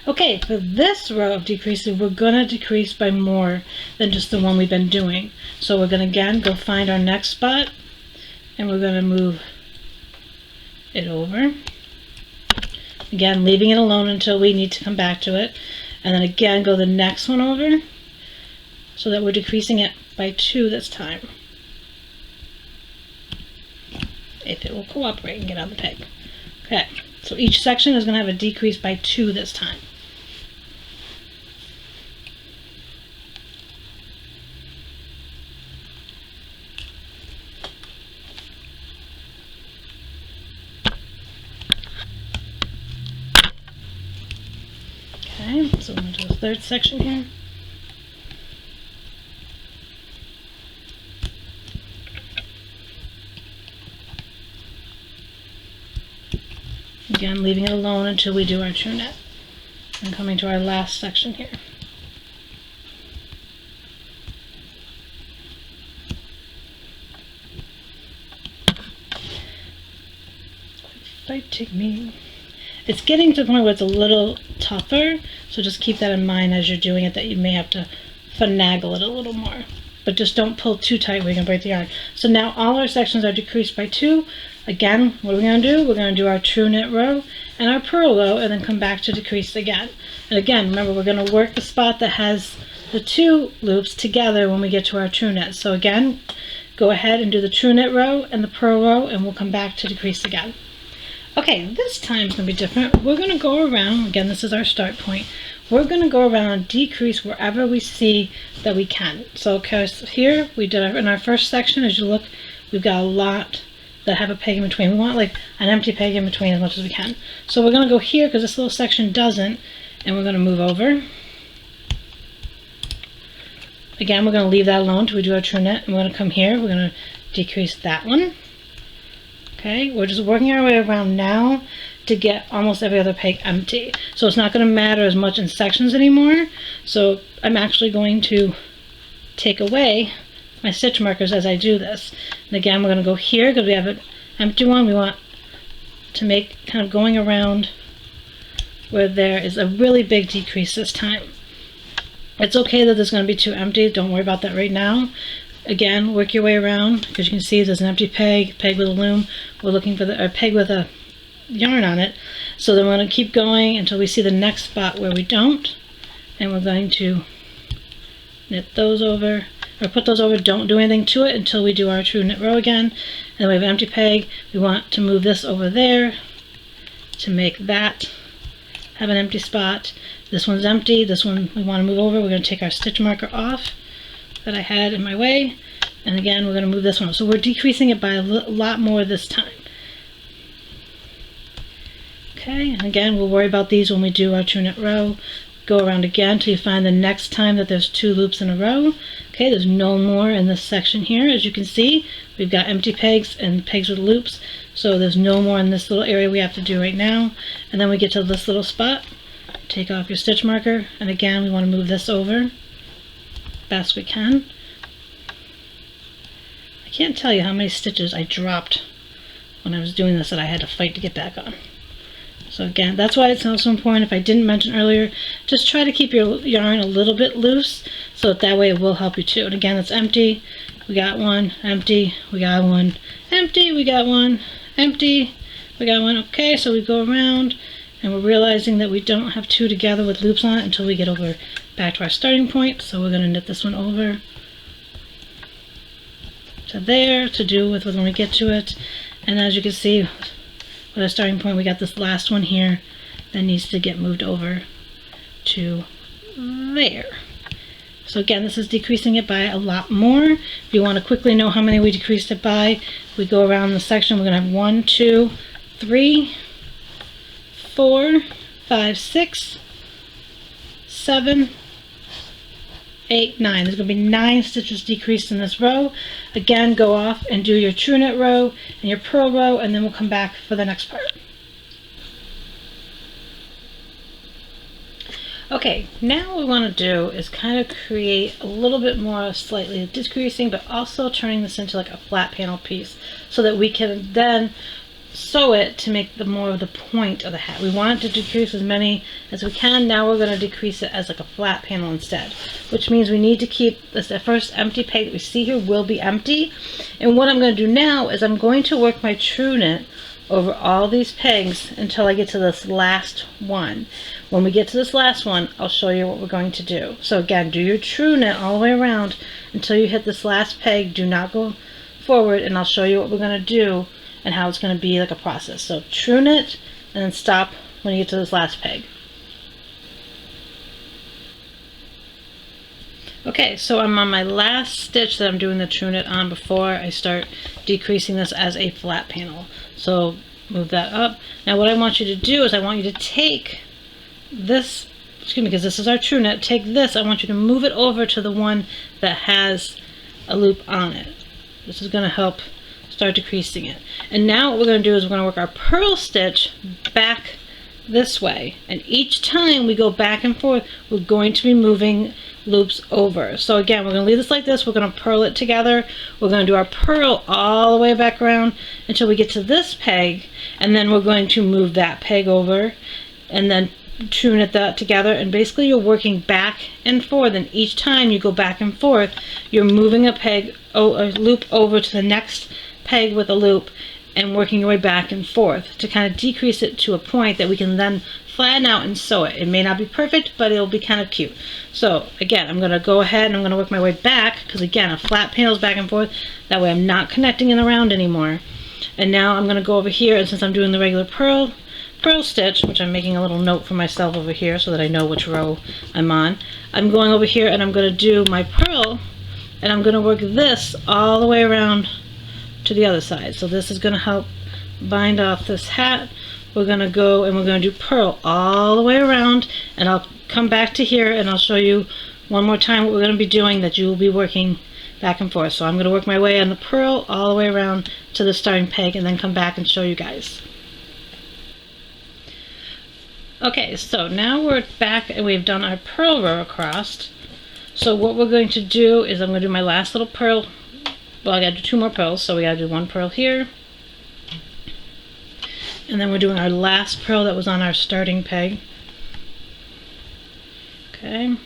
Okay, for this row of decreases, we're going to decrease by more than just the one we've been doing. So we're going to again go find our next spot, and we're going to move it over. Again, leaving it alone until we need to come back to it. And then again, go the next one over, so that we're decreasing it by 2 this time. If it will cooperate and get on the peg. Okay, so each section is going to have a decrease by 2 this time. Okay, so I'm going to do the third section here. Again, leaving it alone until we do our true knit. And coming to our last section here. Fighting me. It's getting to the point where it's a little tougher, so just keep that in mind as you're doing it, that you may have to finagle it a little more. but just don't pull too tight, we're gonna break the yarn. So now all our sections are decreased by 2. Again, what are we gonna do? We're gonna do our true knit row and our purl row, and then come back to decrease again. And again, remember, we're gonna work the spot that has the 2 loops together when we get to our true knit. So again, go ahead and do the true knit row and the purl row, and we'll come back to decrease again. Okay, this time is going to be different. We're going to go around, again, this is our start point. We're going to go around and decrease wherever we see that we can. So, okay, so here we did in our first section, as you look, we've got a lot that have a peg in between. We want like an empty peg in between as much as we can. So we're going to go here because this little section doesn't, and we're going to move over. Again, we're going to leave that alone until we do our true knit, and we're going to come here, we're going to decrease that one. Okay, we're just working our way around now to get almost every other peg empty. So it's not going to matter as much in sections anymore. So I'm actually going to take away my stitch markers as I do this. And again, we're going to go here because we have an empty one. We want to make kind of going around where there is a really big decrease this time. It's okay that there's going to be 2 empty. Don't worry about that right now. Again, work your way around because you can see there's an empty peg, peg with a loom. We're looking for the peg with a yarn on it. So then we're going to keep going until we see the next spot where we don't, and we're going to knit those over, or put those over. Don't do anything to it until we do our true knit row again. And then we have an empty peg. We want to move this over there to make that have an empty spot. This one's empty. This one we want to move over. We're going to take our stitch marker off that I had in my way, and again we're going to move this one. So we're decreasing it by a lot more this time. Okay, and again we'll worry about these when we do our true knit row. Go around again till you find the next time that there's 2 loops in a row. Okay, there's no more in this section here. As you can see, we've got empty pegs and pegs with loops, so there's no more in this little area we have to do right now. And then we get to this little spot, take off your stitch marker, and again we want to move this over best we can. I can't tell you how many stitches I dropped when I was doing this that I had to fight to get back on. So again, that's why it's so important. If I didn't mention earlier, just try to keep your yarn a little bit loose so that way it will help you too. And again, it's empty, we got one, empty, we got one, empty, we got one, empty, we got one. Okay, so we go around and we're realizing that we don't have 2 together with loops on it until we get over back to our starting point. So we're going to knit this one over to there to do with when we get to it. And as you can see, with our starting point, we got this last one here that needs to get moved over to there. So again, this is decreasing it by a lot more. If you want to quickly know how many we decreased it by, we go around the section. We're going to have 1, 2, 3, 4, 5, 6, 7, 8, 9. There's going to be 9 stitches decreased in this row. Again, go off and do your true knit row and your purl row, and then we'll come back for the next part. Okay, now what we want to do is kind of create a little bit more slightly decreasing, but also turning this into like a flat panel piece so that we can then sew it to make the more of the point of the hat. We want it to decrease as many as we can. Now we're going to decrease it as like a flat panel instead, which means we need to keep this. The first empty peg that we see here will be empty, and what I'm going to do now is I'm going to work my true knit over all these pegs until I get to this last one. When we get to this last one, I'll show you what we're going to do. So again, do your true knit all the way around until you hit this last peg. Do not go forward, and I'll show you what we're going to do and how it's going to be like a process. So true knit and then stop when you get to this last peg. Okay, so I'm on my last stitch that I'm doing the true knit on before I start decreasing this as a flat panel. So move that up. Now what I want you to do is I want you to take this, excuse me, because this is our true knit, take this, I want you to move it over to the one that has a loop on it. This is going to help start decreasing it. And now what we're going to do is we're going to work our purl stitch back this way, and each time we go back and forth we're going to be moving loops over. So again, we're going to leave this like this, we're going to purl it together, we're going to do our purl all the way back around until we get to this peg, and then we're going to move that peg over and then true knit that together, and basically you're working back and forth, and each time you go back and forth you're moving a loop over to the next peg with a loop and working your way back and forth to kind of decrease it to a point that we can then flatten out and sew it. It may not be perfect, but it'll be kind of cute. So again, I'm going to go ahead and I'm going to work my way back, because again, a flat panel is back and forth. That way I'm not connecting it around anymore. And now I'm going to go over here, and since I'm doing the regular purl stitch, which I'm making a little note for myself over here so that I know which row I'm on, I'm going over here and I'm going to do my purl, and I'm going to work this all the way around to the other side. So this is going to help bind off this hat. We're going to go and we're going to do purl all the way around, and I'll come back to here and I'll show you one more time what we're going to be doing, that you will be working back and forth. So I'm going to work my way on the purl all the way around to the starting peg and then come back and show you guys. Okay, so now we're back and we've done our purl row across. So what we're going to do is I'm going to do my last little purl. Well, I got to do 2 more purls, so we got to do 1 purl here. And then we're doing our last purl that was on our starting peg. Okay.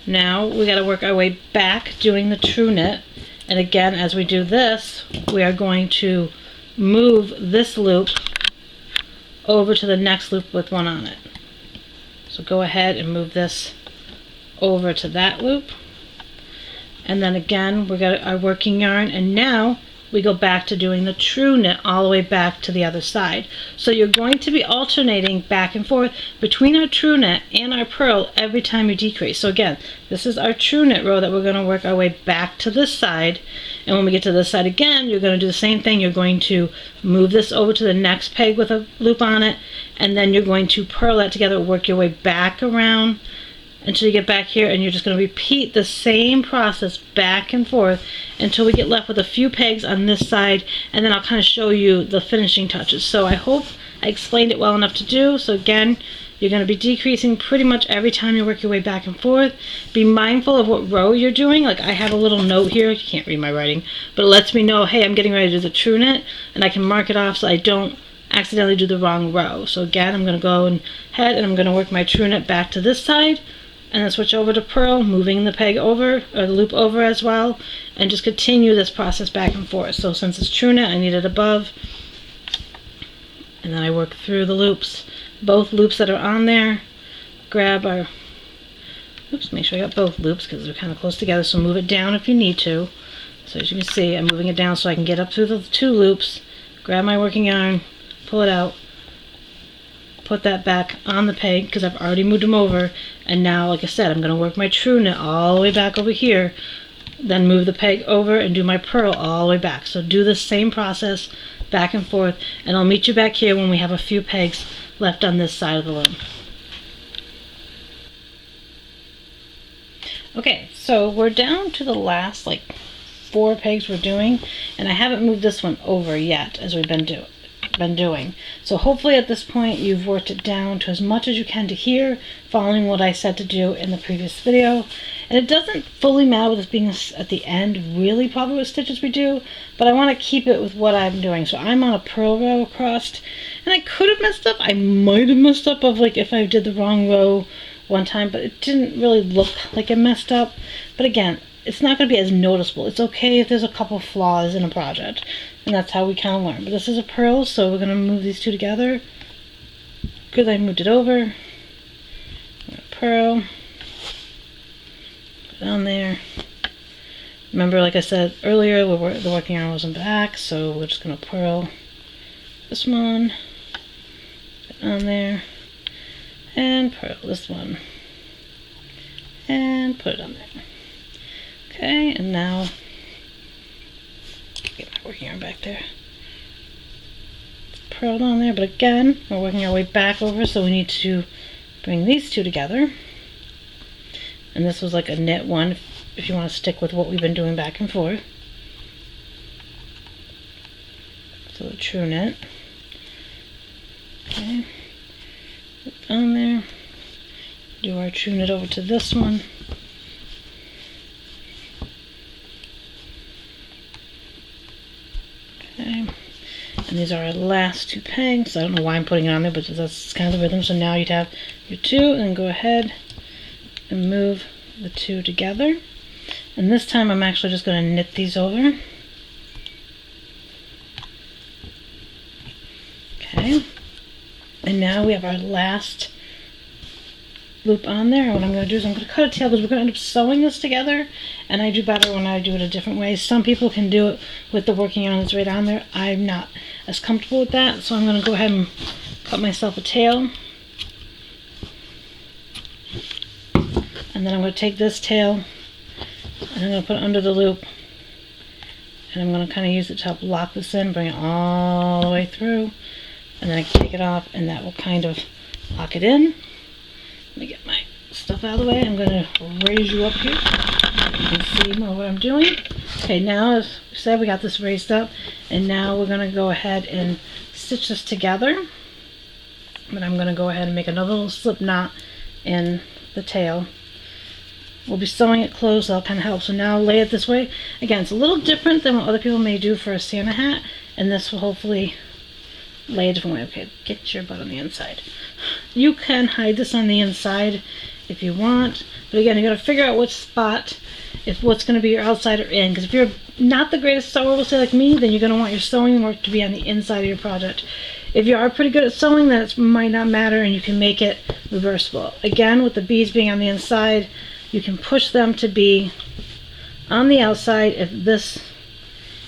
Now we got to work our way back doing the true knit. And again, as we do this, we are going to move this loop over to the next loop with one on it. So go ahead and move this over to that loop. And then again, we got our working yarn, and now we go back to doing the true knit all the way back to the other side. So you're going to be alternating back and forth between our true knit and our purl every time you decrease. So again, this is our true knit row that we're going to work our way back to this side, and when we get to this side again, you're going to do the same thing. You're going to move this over to the next peg with a loop on it, and then you're going to purl that together, work your way back around until you get back here, and you're just going to repeat the same process back and forth until we get left with a few pegs on this side, and then I'll kind of show you the finishing touches. So I hope I explained it well enough to do. So again, you're going to be decreasing pretty much every time you work your way back and forth. Be mindful of what row you're doing. Like I have a little note here, you can't read my writing, but it lets me know, hey, I'm getting ready to do the true knit, and I can mark it off so I don't accidentally do the wrong row. So again, I'm going to go ahead and I'm going to work my true knit back to this side, and then switch over to purl, moving the peg over, or the loop over as well, and just continue this process back and forth. So since it's true knit, I need it above, and then I work through the loops, both loops that are on there, grab our, oops, make sure I got both loops because they're kind of close together, so move it down if you need to. So as you can see, I'm moving it down so I can get up through the 2 loops, grab my working yarn, pull it out, put that back on the peg because I've already moved them over, and now, like I said, I'm going to work my true knit all the way back over here, then move the peg over and do my purl all the way back. So do the same process back and forth, and I'll meet you back here when we have a few pegs left on this side of the loom. Okay, so we're down to the last like 4 pegs we're doing, and I haven't moved this one over yet as we've been doing. So hopefully at this point you've worked it down to as much as you can to here, following what I said to do in the previous video. And it doesn't fully matter with this being at the end, really, probably what stitches we do, but I want to keep it with what I'm doing. So I'm on a purl row across, and I could have messed up. I might have messed up of like if I did the wrong row one time, but it didn't really look like I messed up. But again, it's not going to be as noticeable. It's okay if there's a couple flaws in a project, and that's how we kind of learn. But this is a purl, so we're going to move these 2 together because I moved it over. Purl, put it on there. Remember, like I said earlier, the working yarn wasn't back, so we're just going to purl this one, put it on there, and purl this one, and put it on there. Okay, and now get my working yarn back there. It's purled on there, but again, we're working our way back over, so we need to bring these 2 together. And this was like a knit one, if you want to stick with what we've been doing back and forth. So the true knit. Okay, put it on there. Do our true knit over to this one. Okay, And these are our last 2 pegs. I don't know why I'm putting it on there, but that's kind of the rhythm. So now you'd have your 2, and then go ahead and move the 2 together. And this time I'm actually just going to knit these over. Okay. And now we have our last loop on there. And what I'm going to do is I'm going to cut a tail because we're going to end up sewing this together, and I do better when I do it a different way. Some people can do it with the working yarn that's right on there. I'm not as comfortable with that, so I'm going to go ahead and cut myself a tail. And then I'm going to take this tail and I'm going to put it under the loop, and I'm going to kind of use it to help lock this in, bring it all the way through, and then I can take it off and that will kind of lock it in. Let me get my stuff out of the way. I'm going to raise you up here so you can see more what I'm doing. Okay, now as we said, we got this raised up, and now we're going to go ahead and stitch this together. But I'm going to go ahead and make another little slip knot in the tail. We'll be sewing it closed, so that'll kind of help. So now lay it this way. Again, it's a little different than what other people may do for a Santa hat, and this will hopefully lay a different way. Okay, get your butt on the inside. You can hide this on the inside if you want, but again, you got to figure out which spot, if what's going to be your outside or in, because if you're not the greatest sewer, we'll say like me, then you're going to want your sewing work to be on the inside of your project. If you are pretty good at sewing, then it might not matter, and you can make it reversible. Again, with the beads being on the inside, you can push them to be on the outside if this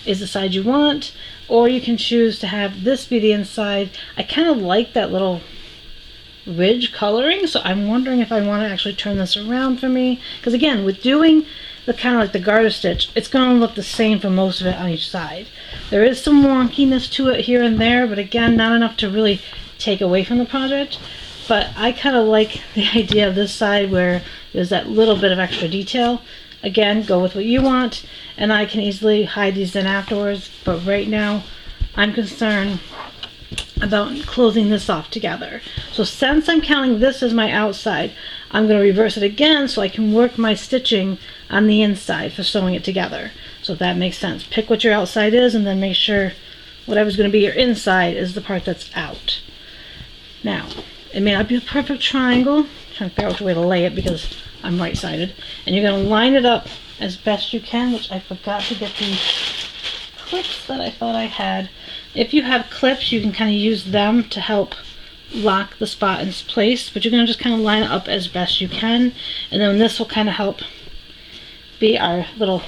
is the side you want, or you can choose to have this be the inside. I kind of like that little ridge coloring, so I'm wondering if I want to actually turn this around for me, because again, with doing the kind of like the garter stitch, it's going to look the same for most of it on each side. There is some wonkiness to it here and there, but again, not enough to really take away from the project. But I kind of like the idea of this side where there's that little bit of extra detail. Again, go with what you want, and I can easily hide these in afterwards, but right now I'm concerned about closing this off together. So since I'm counting this as my outside, I'm going to reverse it again so I can work my stitching on the inside for sewing it together. So if that makes sense, pick what your outside is and then make sure whatever's going to be your inside is the part that's out. Now, it may not be a perfect triangle. I'm trying to figure out which way to lay it because I'm right-sided. And you're going to line it up as best you can, which I forgot to get the clips that I thought I had. If you have clips, you can kind of use them to help lock the spot in place, but you're going to just kind of line it up as best you can, and then this will kind of help be our little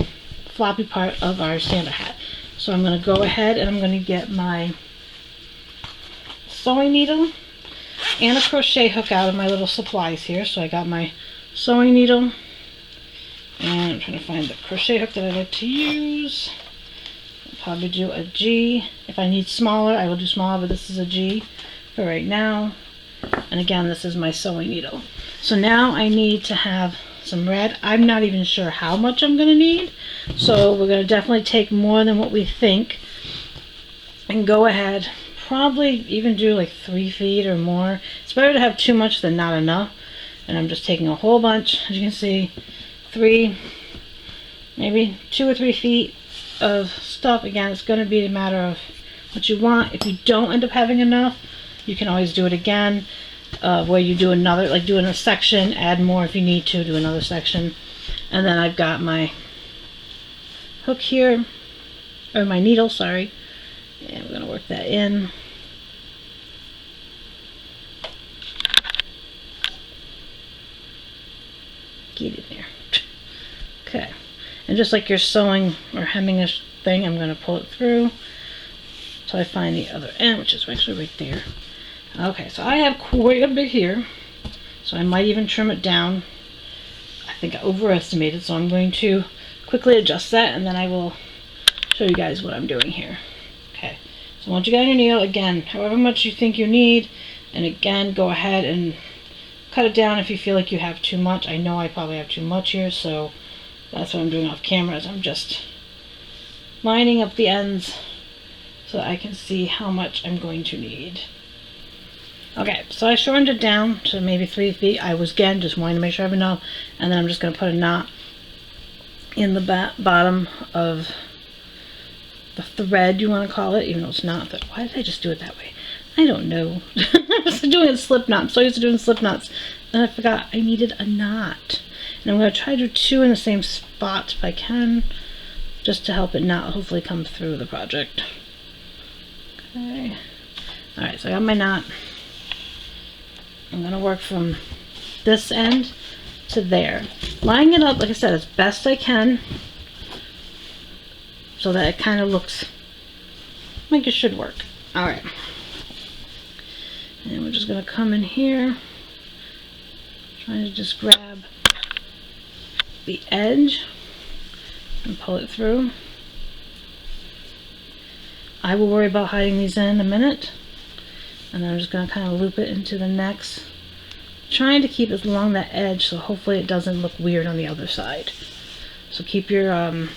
floppy part of our Santa hat. So I'm going to go ahead and I'm going to get my sewing needle and a crochet hook out of my little supplies here. So I got my sewing needle, and I'm trying to find the crochet hook that I like to use. I'll probably do a G. If I need smaller, I will do smaller, but this is a G for right now. And again, this is my sewing needle. So now I need to have some red. I'm not even sure how much I'm going to need, so we're going to definitely take more than what we think and go ahead, probably even do like 3 feet or more. It's better to have too much than not enough, and I'm just taking a whole bunch. As you can see, 3, maybe 2 or 3 feet of stuff. Again, it's going to be a matter of what you want. If you don't end up having enough, you can always do it again, where you do another, like doing a section, add more if you need to, do another section. And then I've got my hook here, or my needle, sorry, and we're going to work that in. Get in there. Okay, and just like you're sewing or hemming a thing, I'm going to pull it through till I find the other end, which is actually right there. Okay, so I have quite a bit here, so I might even trim it down. I think I overestimated, so I'm going to quickly adjust that, and then I will show you guys what I'm doing here. Okay, so once you got your needle, again, however much you think you need, and again, go ahead and cut it down if you feel like you have too much. I know I probably have too much here, so that's what I'm doing off camera, is I'm just lining up the ends so that I can see how much I'm going to need. Okay, so I shortened it down to maybe 3 feet. I was, again, just wanting to make sure I have enough, and then I'm just going to put a knot in the bottom of the thread, you want to call it, even though it's not. Why did I just do it that way? I don't know. I was doing slip knots. So I used to doing slip knots. Then I forgot I needed a knot. And I'm going to try to do 2 in the same spot if I can, just to help it not hopefully come through the project. Okay. Alright, so I got my knot. I'm going to work from this end to there. Lining it up, like I said, as best I can, so that it kind of looks like it should work. Alright. And we're just going to come in here, trying to just grab the edge and pull it through. I will worry about hiding these in a minute. And then I'm just going to kind of loop it into the next, trying to keep it along that edge so hopefully it doesn't look weird on the other side. So keep your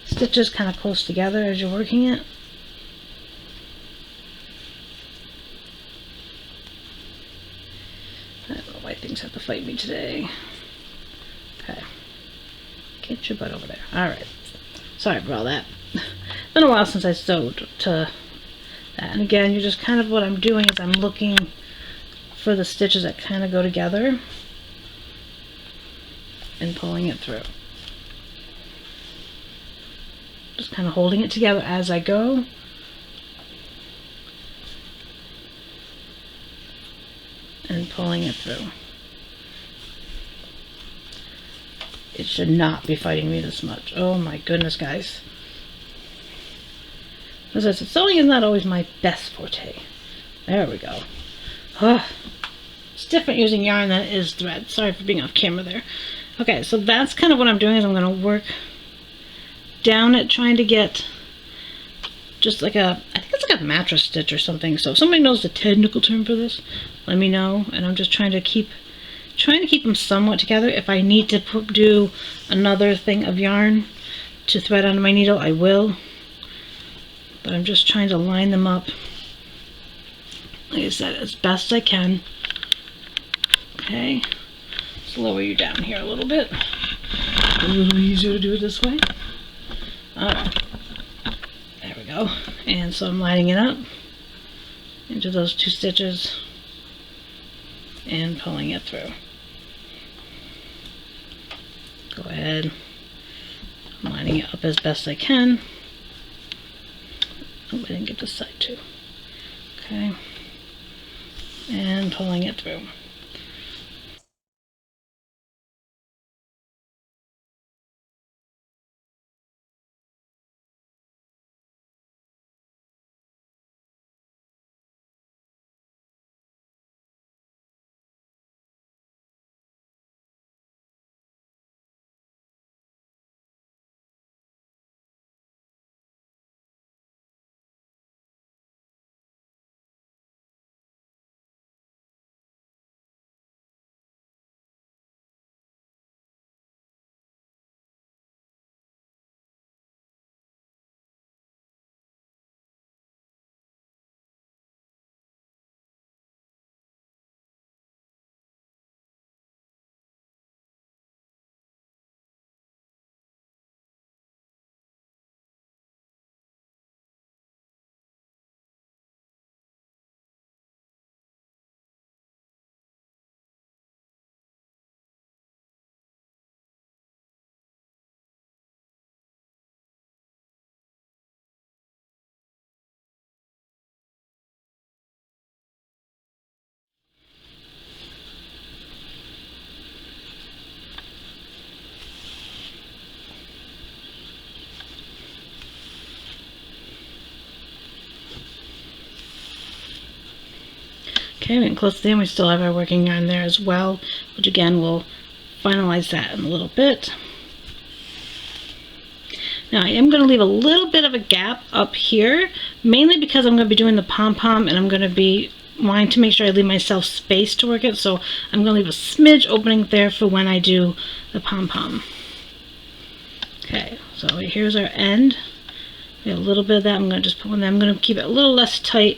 stitches kind of close together as you're working it. I don't know why things have to fight me today. Okay. Get your butt over there. Alright. Sorry for all that. It's been a while since I sewed to that. And again, you're just kind of, what I'm doing is I'm looking for the stitches that kind of go together and pulling it through. Just kind of holding it together as I go. And pulling it through. It should not be fighting me this much. Oh my goodness, guys. As I said, sewing is not always my best forte. There we go. Oh, it's different using yarn than it is thread. Sorry for being off camera there. Okay, so that's kind of what I'm doing, is I'm going to work down it, trying to get just like a, I think it's like a mattress stitch or something. So if somebody knows the technical term for this, let me know. And I'm just trying to keep them somewhat together. If I need to do another thing of yarn to thread onto my needle, I will. But I'm just trying to line them up, like I said, as best I can. Okay, let's lower you down here a little bit. A little easier to do it this way. Alright, there we go. And so I'm lining it up into those 2 stitches and pulling it through. Go ahead, I'm lining it up as best I can. Oh, I didn't get this side too. Okay, and pulling it through. Okay, we're getting close to the end. We still have our working yarn there as well, which again, we'll finalize that in a little bit. Now I am going to leave a little bit of a gap up here, mainly because I'm going to be doing the pom-pom and I'm going to be wanting to make sure I leave myself space to work it, so I'm going to leave a smidge opening there for when I do the pom-pom. Okay, so here's our end. We have a little bit of that. I'm going to just pull in there. I'm going to keep it a little less tight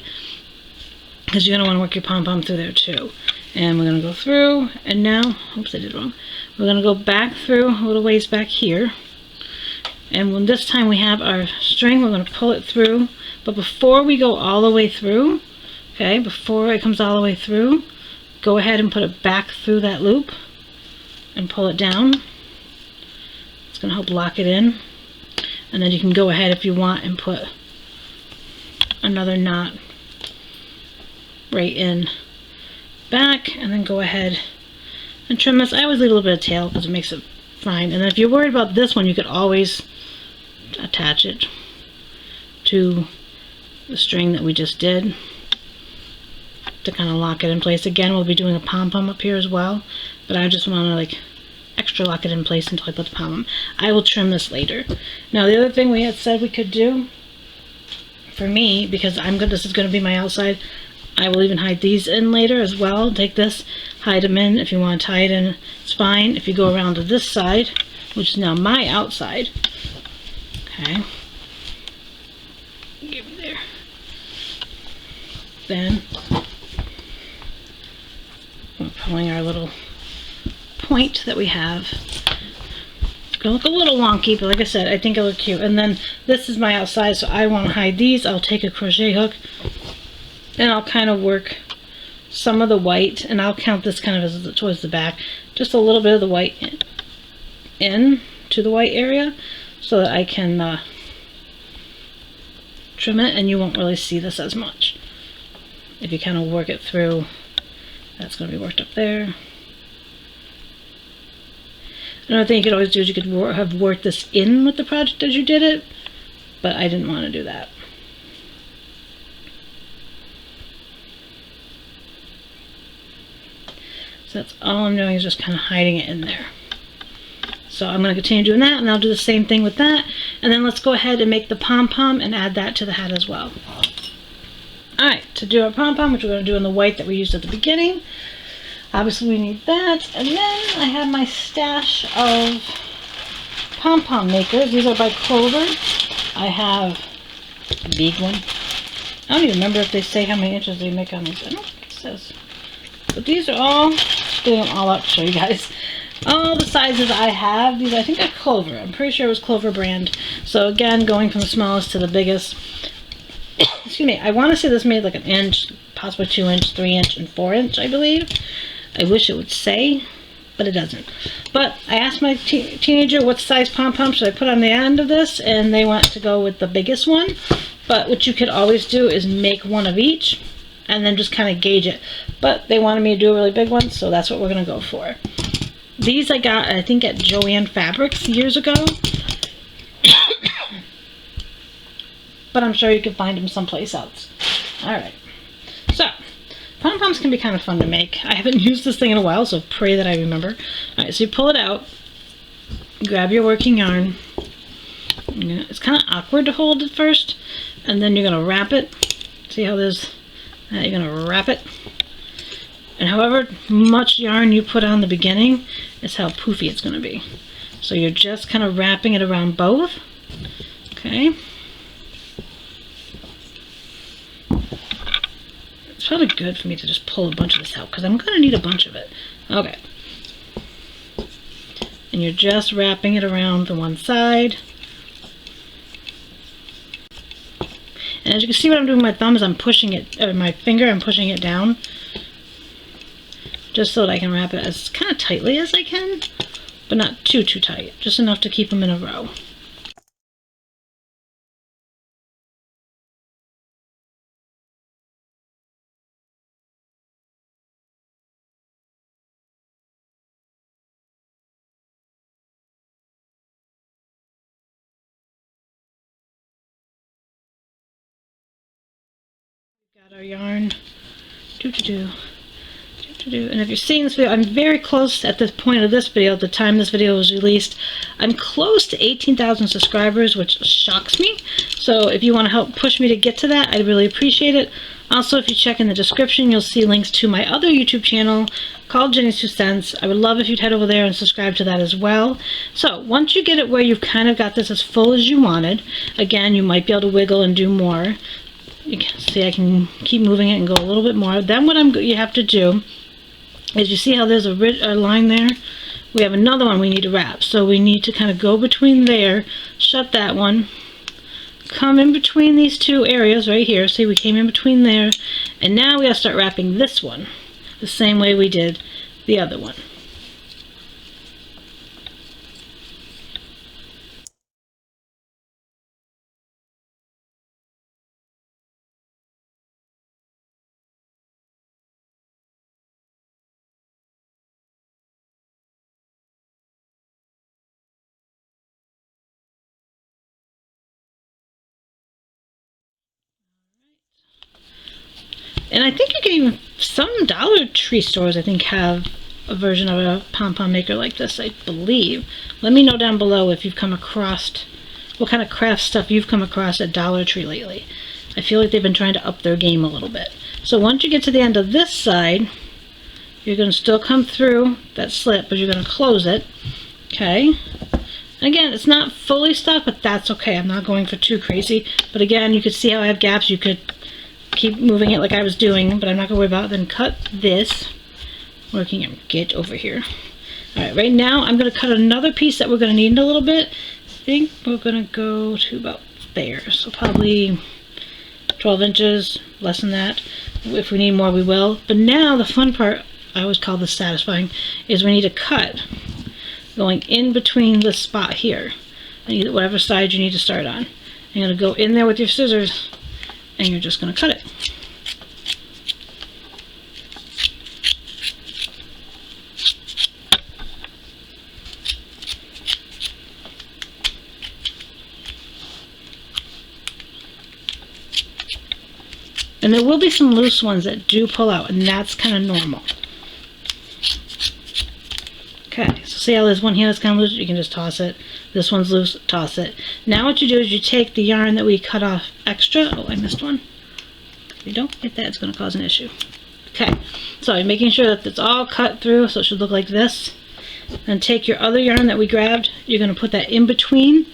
because you're going to want to work your pom-pom through there too. And we're going to go through, and now, oops, I did wrong. We're going to go back through a little ways back here, And when this time we have our string, we're going to pull it through. But before we go all the way through, okay, before it comes all the way through, go ahead and put it back through that loop and pull it down. It's going to help lock it in. And then you can go ahead if you want and put another knot right in back, and then go ahead and trim this. I always leave a little bit of tail because it makes it fine. And then if you're worried about this one, you could always attach it to the string that we just did to kind of lock it in place. Again, we'll be doing a pom-pom up here as well, but I just want to like extra lock it in place until I put the pom-pom. I will trim this later. Now the other thing we had said we could do, for me, because this is going to be my outside, I will even hide these in later as well. Take this, hide them in. If you want to tie it in, it's fine. If you go around to this side, which is now my outside, okay, give me there. Then we're pulling our little point that we have. It's gonna look a little wonky, but like I said, I think it'll look cute. And then this is my outside, so I want to hide these. I'll take a crochet hook and I'll kind of work some of the white, and I'll count this kind of as towards the back, just a little bit of the white in to the white area so that I can trim it, and you won't really see this as much. If you kind of work it through, that's going to be worked up there. Another thing you could always do is you could have worked this in with the project as you did it, but I didn't want to do that. So that's all I'm doing, is just kind of hiding it in there. So I'm going to continue doing that, and I'll do the same thing with that. And then let's go ahead and make the pom-pom and add that to the hat as well. Alright, to do our pom-pom, which we're going to do in the white that we used at the beginning, obviously we need that. And then I have my stash of pom-pom makers. These are by Clover. I have a big one. I don't even remember if they say how many inches they make on these. I don't think it says. But these are all, just getting them all out to show you guys. All the sizes I have, these I think are Clover. I'm pretty sure it was Clover brand. So again, going from the smallest to the biggest. Excuse me, I want to say this made like an inch, possibly 2 inch, 3 inch, and 4 inch, I believe. I wish it would say, but it doesn't. But I asked my teenager what size pom-pom should I put on the end of this, and they went to go with the biggest one. But what you could always do is make one of each, and then just kind of gauge it. But they wanted me to do a really big one, so that's what we're going to go for. These I got, I think, at Joann Fabrics years ago. But I'm sure you can find them someplace else. Alright. So, pom-poms can be kind of fun to make. I haven't used this thing in a while, so pray that I remember. Alright, so you pull it out. Grab your working yarn. It's kind of awkward to hold at first. And then you're going to wrap it. See how there's... you're going to wrap it. And however much yarn you put on the beginning is how poofy it's going to be. So you're just kind of wrapping it around both. Okay. It's probably good for me to just pull a bunch of this out because I'm going to need a bunch of it. Okay. And you're just wrapping it around the one side. And as you can see, what I'm doing with my thumb is I'm pushing it, or my finger, I'm pushing it down. Just so that I can wrap it as kind of tightly as I can, but not too tight. Just enough to keep them in a row. We've got our yarn. And if you're seeing this video, I'm very close at the point of this video, at the time this video was released. I'm close to 18,000 subscribers, which shocks me. So if you want to help push me to get to that, I'd really appreciate it. Also, if you check in the description, you'll see links to my other YouTube channel called Jenny's 2 Cents. I would love if you'd head over there and subscribe to that as well. So once you get it where you've kind of got this as full as you wanted, again, you might be able to wiggle and do more. You can see I can keep moving it and go a little bit more. Then what you have to do is, you see how there's a line there we have another one we need to wrap. So we need to kind of go between there, shut that one, come in between these two areas right here. See, we came in between there, and now we gotta start wrapping this one the same way we did the other one. And I think you can even, some Dollar Tree stores I think have a version of a pom-pom maker like this, I believe. Let me know down below if you've come across, what kind of craft stuff you've come across at Dollar Tree lately. I feel like they've been trying to up their game a little bit. So once you get to the end of this side, you're going to still come through that slit, but you're going to close it. Okay. Again, it's not fully stuck, but that's okay. I'm not going for too crazy. But again, you can see how I have gaps. You could keep moving it like I was doing, but I'm not going to worry about it. Then cut this. Working and get over here. Alright, right now I'm going to cut another piece that we're going to need in a little bit. I think we're going to go to about there. So probably 12 inches, less than that. If we need more, we will. But now the fun part, I always call this satisfying, is we need to cut going in between this spot here. And whatever side you need to start on. You're going to go in there with your scissors and you're just going to cut it. And there will be some loose ones that do pull out, and that's kind of normal. Okay, so see how there's one here that's kind of loose? You can just toss it. This one's loose, toss it. Now what you do is you take the yarn that we cut off extra. Oh, I missed one. If you don't get that, it's going to cause an issue. Okay, so you're making sure that it's all cut through, so it should look like this. Then take your other yarn that we grabbed. You're going to put that in between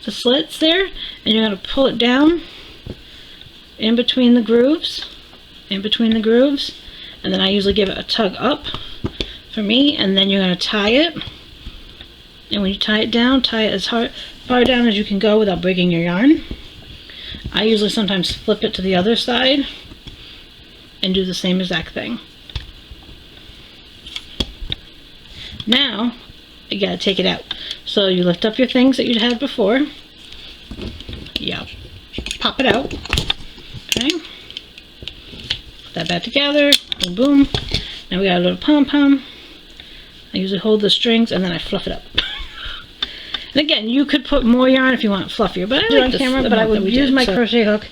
the slits there, and you're going to pull it down in between the grooves, and then I usually give it a tug up for me, and then you're going to tie it, and when you tie it down, tie it as far down as you can go without breaking your yarn. I usually sometimes flip it to the other side and do the same exact thing. Now you got to take it out, so you lift up your things that you had before, pop it out. Okay, put that back together, boom boom. Now we got a little pom-pom. I usually hold the strings and then I fluff it up. And again, you could put more yarn if you want it fluffier, but I do it on camera, but I would use my crochet hook,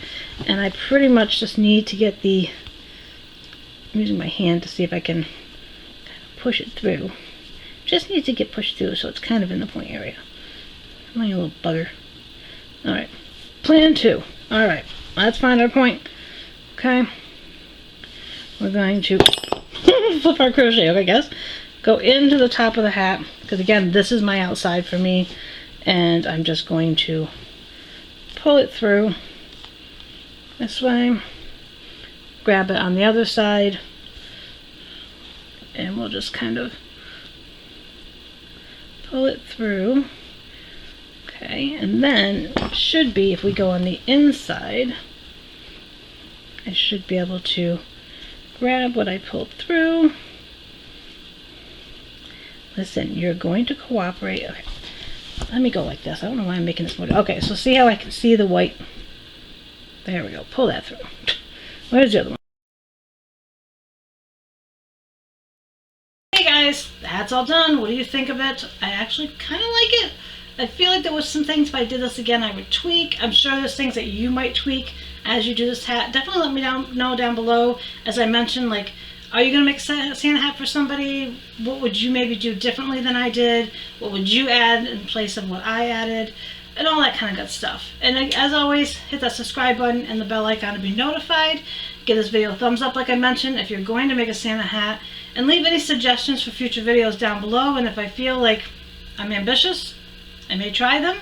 and I pretty much just need to get the, I'm using my hand to see if I can kind of push it through. Just needs to get pushed through so it's kind of in the point area. Come on, you little bugger. Alright, plan 2. Alright. Let's find our point. Okay. We're going to flip our crochet hook, I guess. Go into the top of the hat, because again, this is my outside for me, and I'm just going to pull it through this way, grab it on the other side, and we'll just kind of pull it through. Okay, and then it should be, if we go on the inside, I should be able to grab what I pulled through. Listen, you're going to cooperate. Okay, let me go like this. I don't know why I'm making this more. Okay, so see how I can see the white? There we go. Pull that through. Where's the other one? Hey guys, that's all done. What do you think of it? I actually kind of like it. I feel like there was some things, if I did this again, I would tweak. I'm sure there's things that you might tweak as you do this hat. Definitely let me know down below. As I mentioned, like, are you going to make a Santa hat for somebody? What would you maybe do differently than I did? What would you add in place of what I added? And all that kind of good stuff. And as always, hit that subscribe button and the bell icon to be notified. Give this video a thumbs up like I mentioned if you're going to make a Santa hat. And leave any suggestions for future videos down below. And if I feel like I'm ambitious, I may try them.